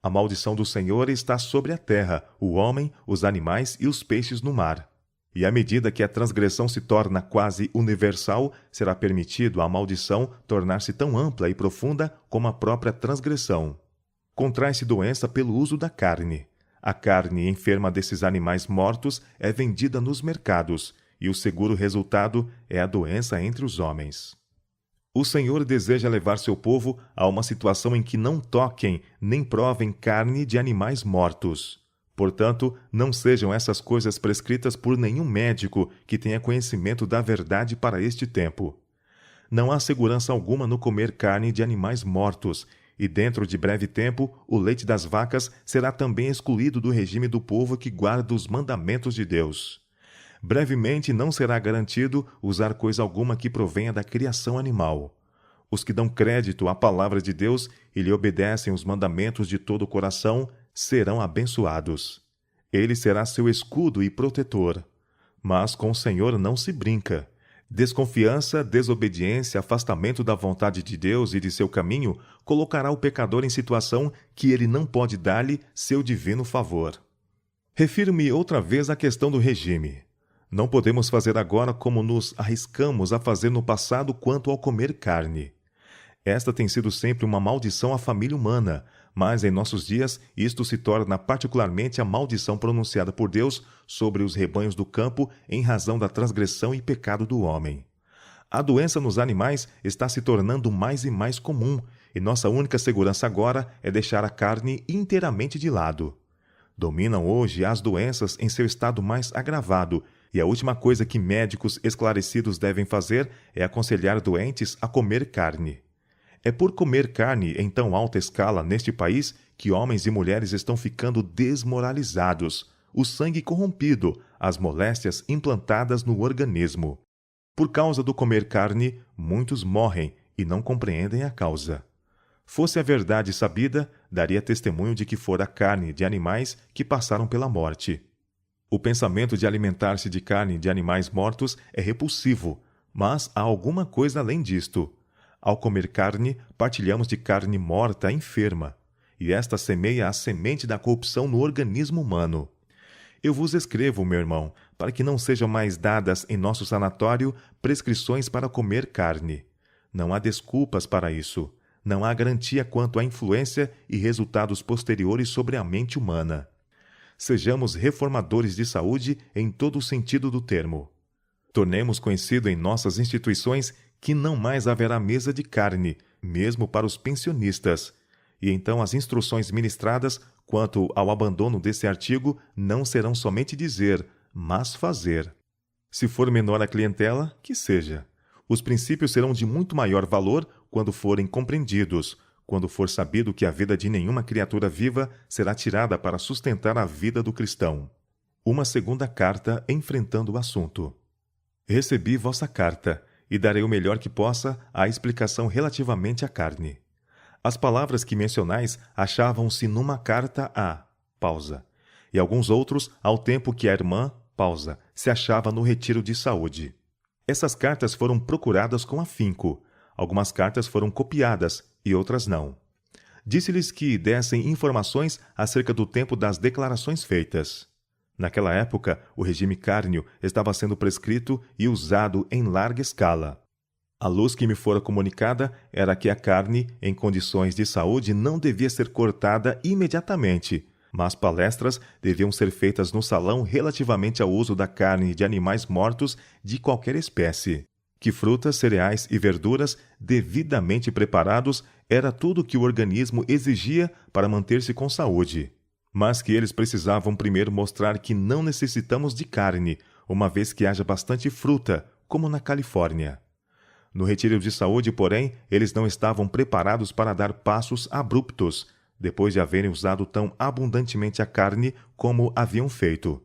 A maldição do Senhor está sobre a terra, o homem, os animais e os peixes no mar. E à medida que a transgressão se torna quase universal, será permitido à maldição tornar-se tão ampla e profunda como a própria transgressão. Contrai-se doença pelo uso da carne. A carne enferma desses animais mortos é vendida nos mercados, e o seguro resultado é a doença entre os homens. O Senhor deseja levar seu povo a uma situação em que não toquem nem provem carne de animais mortos. Portanto, não sejam essas coisas prescritas por nenhum médico que tenha conhecimento da verdade para este tempo. Não há segurança alguma no comer carne de animais mortos, e dentro de breve tempo o leite das vacas será também excluído do regime do povo que guarda os mandamentos de Deus. Brevemente não será garantido usar coisa alguma que provenha da criação animal. Os que dão crédito à palavra de Deus e lhe obedecem os mandamentos de todo o coração serão abençoados. Ele será seu escudo e protetor. Mas com o Senhor não se brinca. Desconfiança, desobediência, afastamento da vontade de Deus e de seu caminho colocará o pecador em situação que ele não pode dar-lhe seu divino favor. Refiro-me outra vez à questão do regime. Não podemos fazer agora como nos arriscamos a fazer no passado quanto ao comer carne. Esta tem sido sempre uma maldição à família humana, mas em nossos dias isto se torna particularmente a maldição pronunciada por Deus sobre os rebanhos do campo em razão da transgressão e pecado do homem. A doença nos animais está se tornando mais e mais comum, e nossa única segurança agora é deixar a carne inteiramente de lado. Dominam hoje as doenças em seu estado mais agravado, e a última coisa que médicos esclarecidos devem fazer é aconselhar doentes a comer carne. É por comer carne em tão alta escala neste país que homens e mulheres estão ficando desmoralizados, o sangue corrompido, as moléstias implantadas no organismo. Por causa do comer carne, muitos morrem e não compreendem a causa. Fosse a verdade sabida, daria testemunho de que fora carne de animais que passaram pela morte. O pensamento de alimentar-se de carne de animais mortos é repulsivo, mas há alguma coisa além disto. Ao comer carne, partilhamos de carne morta enferma, e esta semeia a semente da corrupção no organismo humano. Eu vos escrevo, meu irmão, para que não sejam mais dadas em nosso sanatório prescrições para comer carne. Não há desculpas para isso. Não há garantia quanto à influência e resultados posteriores sobre a mente humana. Sejamos reformadores de saúde em todo o sentido do termo. Tornemos conhecido em nossas instituições que não mais haverá mesa de carne, mesmo para os pensionistas. E então as instruções ministradas quanto ao abandono desse artigo não serão somente dizer, mas fazer. Se for menor a clientela, que seja. Os princípios serão de muito maior valor quando forem compreendidos, quando for sabido que a vida de nenhuma criatura viva será tirada para sustentar a vida do cristão. Uma segunda carta enfrentando o assunto. Recebi vossa carta, e darei o melhor que possa à explicação relativamente à carne. As palavras que mencionais achavam-se numa carta a pausa, e alguns outros ao tempo que a irmã pausa se achava no retiro de saúde. Essas cartas foram procuradas com afinco. Algumas cartas foram copiadas e outras não. Disse-lhes que dessem informações acerca do tempo das declarações feitas. Naquela época, o regime cárneo estava sendo prescrito e usado em larga escala. A luz que me fora comunicada era que a carne, em condições de saúde, não devia ser cortada imediatamente, mas palestras deviam ser feitas no salão relativamente ao uso da carne de animais mortos de qualquer espécie. Que frutas, cereais e verduras, devidamente preparados, era tudo o que o organismo exigia para manter-se com saúde. Mas que eles precisavam primeiro mostrar que não necessitamos de carne, uma vez que haja bastante fruta, como na Califórnia. No retiro de saúde, porém, eles não estavam preparados para dar passos abruptos, depois de haverem usado tão abundantemente a carne como haviam feito.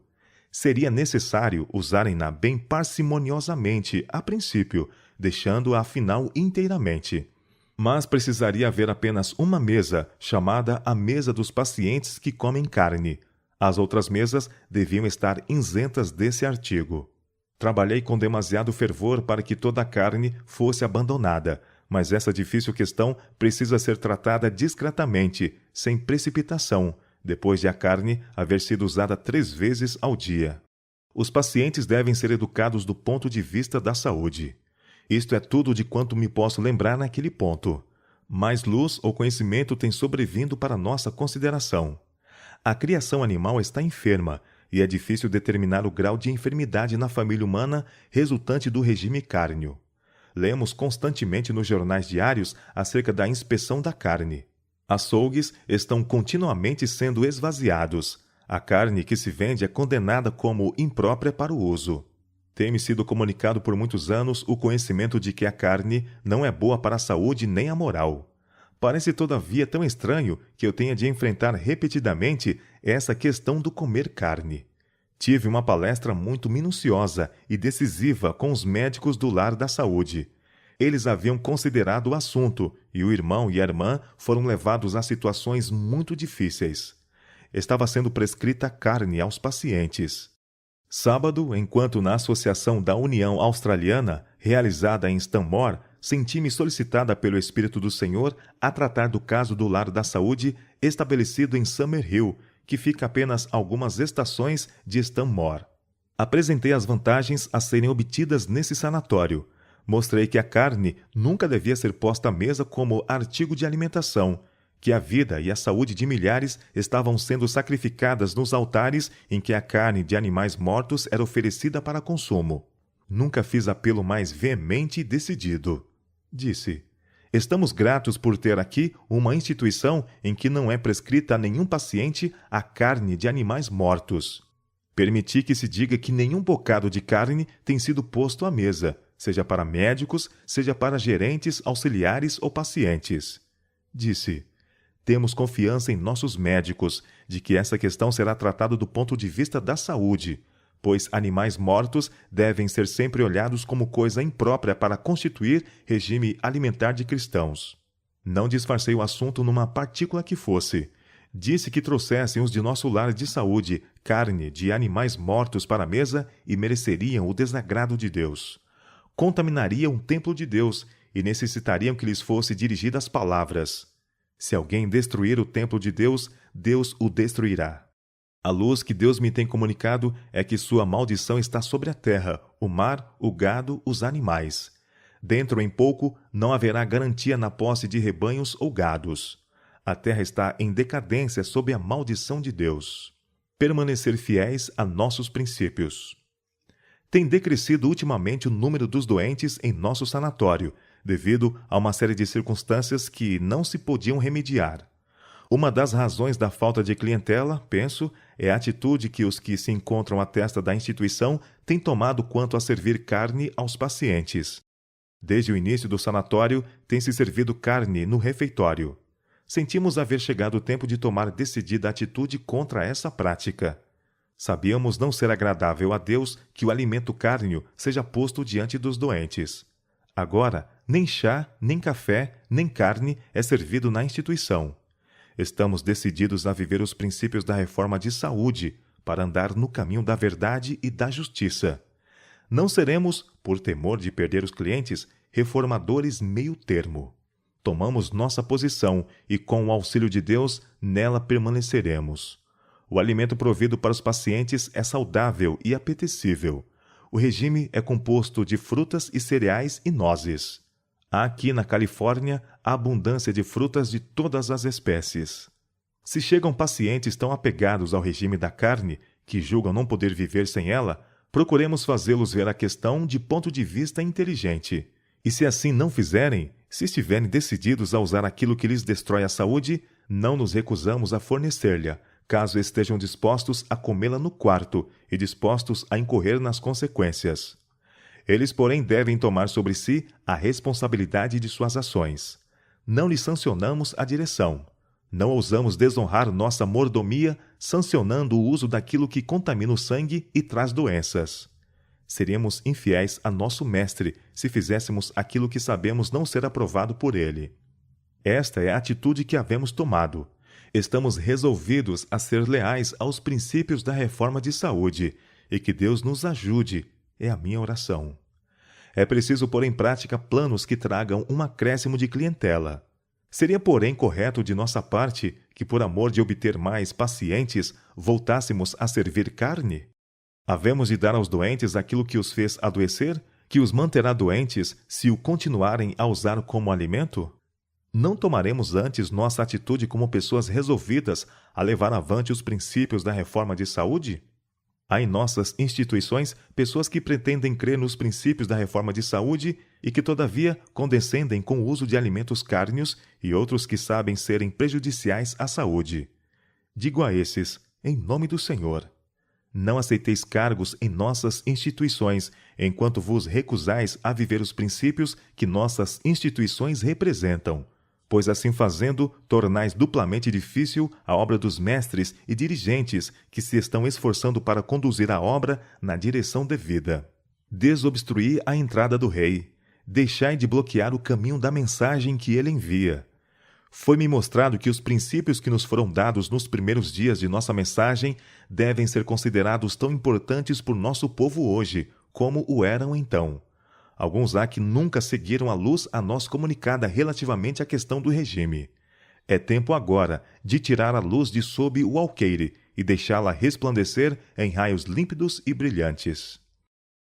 Seria necessário usarem-na bem parcimoniosamente, a princípio, deixando-a afinal inteiramente. Mas precisaria haver apenas uma mesa, chamada a mesa dos pacientes que comem carne. As outras mesas deviam estar isentas desse artigo. Trabalhei com demasiado fervor para que toda a carne fosse abandonada, mas essa difícil questão precisa ser tratada discretamente, sem precipitação, depois de a carne haver sido usada 3 vezes ao dia. Os pacientes devem ser educados do ponto de vista da saúde. Isto é tudo de quanto me posso lembrar naquele ponto. Mais luz ou conhecimento tem sobrevindo para nossa consideração. A criação animal está enferma, e é difícil determinar o grau de enfermidade na família humana resultante do regime cárneo. Lemos constantemente nos jornais diários acerca da inspeção da carne. Açougues estão continuamente sendo esvaziados. A carne que se vende é condenada como imprópria para o uso. Tem-me sido comunicado por muitos anos o conhecimento de que a carne não é boa para a saúde nem a moral. Parece todavia tão estranho que eu tenha de enfrentar repetidamente essa questão do comer carne. Tive uma palestra muito minuciosa e decisiva com os médicos do lar da saúde. Eles haviam considerado o assunto e o irmão e a irmã foram levados a situações muito difíceis. Estava sendo prescrita carne aos pacientes. Sábado, enquanto na Associação da União Australiana, realizada em Stanmore, senti-me solicitada pelo Espírito do Senhor a tratar do caso do lar da saúde estabelecido em Summerhill, que fica apenas algumas estações de Stanmore. Apresentei as vantagens a serem obtidas nesse sanatório. Mostrei que a carne nunca devia ser posta à mesa como artigo de alimentação, que a vida e a saúde de milhares estavam sendo sacrificadas nos altares em que a carne de animais mortos era oferecida para consumo. Nunca fiz apelo mais veemente e decidido. Disse: estamos gratos por ter aqui uma instituição em que não é prescrita a nenhum paciente a carne de animais mortos. Permiti que se diga que nenhum bocado de carne tem sido posto à mesa, seja para médicos, seja para gerentes, auxiliares ou pacientes. Disse: temos confiança em nossos médicos de que essa questão será tratada do ponto de vista da saúde, pois animais mortos devem ser sempre olhados como coisa imprópria para constituir regime alimentar de cristãos. Não disfarcei o assunto numa partícula que fosse. Disse que trouxessem os de nosso lar de saúde carne de animais mortos para a mesa e mereceriam o desagrado de Deus. Contaminariam o templo de Deus e necessitariam que lhes fosse dirigidas palavras: se alguém destruir o templo de Deus, Deus o destruirá. A luz que Deus me tem comunicado é que sua maldição está sobre a terra, o mar, o gado, os animais. Dentro em pouco não haverá garantia na posse de rebanhos ou gados. A terra está em decadência sob a maldição de Deus. Permanecer fiéis a nossos princípios. Tem decrescido ultimamente o número dos doentes em nosso sanatório, devido a uma série de circunstâncias que não se podiam remediar. Uma das razões da falta de clientela, penso, é a atitude que os que se encontram à testa da instituição têm tomado quanto a servir carne aos pacientes. Desde o início do sanatório, tem-se servido carne no refeitório. Sentimos haver chegado o tempo de tomar decidida atitude contra essa prática. Sabíamos não ser agradável a Deus que o alimento cárneo seja posto diante dos doentes. Agora, nem chá, nem café, nem carne é servido na instituição. Estamos decididos a viver os princípios da reforma de saúde para andar no caminho da verdade e da justiça. Não seremos, por temor de perder os clientes, reformadores meio termo. Tomamos nossa posição e, com o auxílio de Deus, nela permaneceremos. O alimento provido para os pacientes é saudável e apetecível. O regime é composto de frutas e cereais e nozes. Há aqui na Califórnia a abundância de frutas de todas as espécies. Se chegam pacientes tão apegados ao regime da carne, que julgam não poder viver sem ela, procuremos fazê-los ver a questão de ponto de vista inteligente. E se assim não fizerem, se estiverem decididos a usar aquilo que lhes destrói a saúde, não nos recusamos a fornecer-lhe, caso estejam dispostos a comê-la no quarto e dispostos a incorrer nas consequências. Eles, porém, devem tomar sobre si a responsabilidade de suas ações. Não lhes sancionamos a direção. Não ousamos desonrar nossa mordomia sancionando o uso daquilo que contamina o sangue e traz doenças. Seríamos infiéis a nosso mestre se fizéssemos aquilo que sabemos não ser aprovado por ele. Esta é a atitude que havemos tomado. Estamos resolvidos a ser leais aos princípios da reforma de saúde e que Deus nos ajude, é a minha oração. É preciso pôr em prática planos que tragam um acréscimo de clientela. Seria, porém, correto de nossa parte que, por amor de obter mais pacientes, voltássemos a servir carne? Havemos de dar aos doentes aquilo que os fez adoecer, que os manterá doentes se o continuarem a usar como alimento? Não tomaremos antes nossa atitude como pessoas resolvidas a levar avante os princípios da reforma de saúde? Há em nossas instituições pessoas que pretendem crer nos princípios da reforma de saúde e que, todavia, condescendem com o uso de alimentos cárneos e outros que sabem serem prejudiciais à saúde. Digo a esses, em nome do Senhor: não aceiteis cargos em nossas instituições, enquanto vos recusais a viver os princípios que nossas instituições representam. pois assim fazendo, tornais duplamente difícil a obra dos mestres e dirigentes que se estão esforçando para conduzir a obra na direção devida. Desobstruí a entrada do rei. Deixai de bloquear o caminho da mensagem que ele envia. Foi-me mostrado que os princípios que nos foram dados nos primeiros dias de nossa mensagem devem ser considerados tão importantes por nosso povo hoje, como o eram então. Alguns há que nunca seguiram a luz a nós comunicada relativamente à questão do regime. É tempo agora de tirar a luz de sob o alqueire e deixá-la resplandecer em raios límpidos e brilhantes.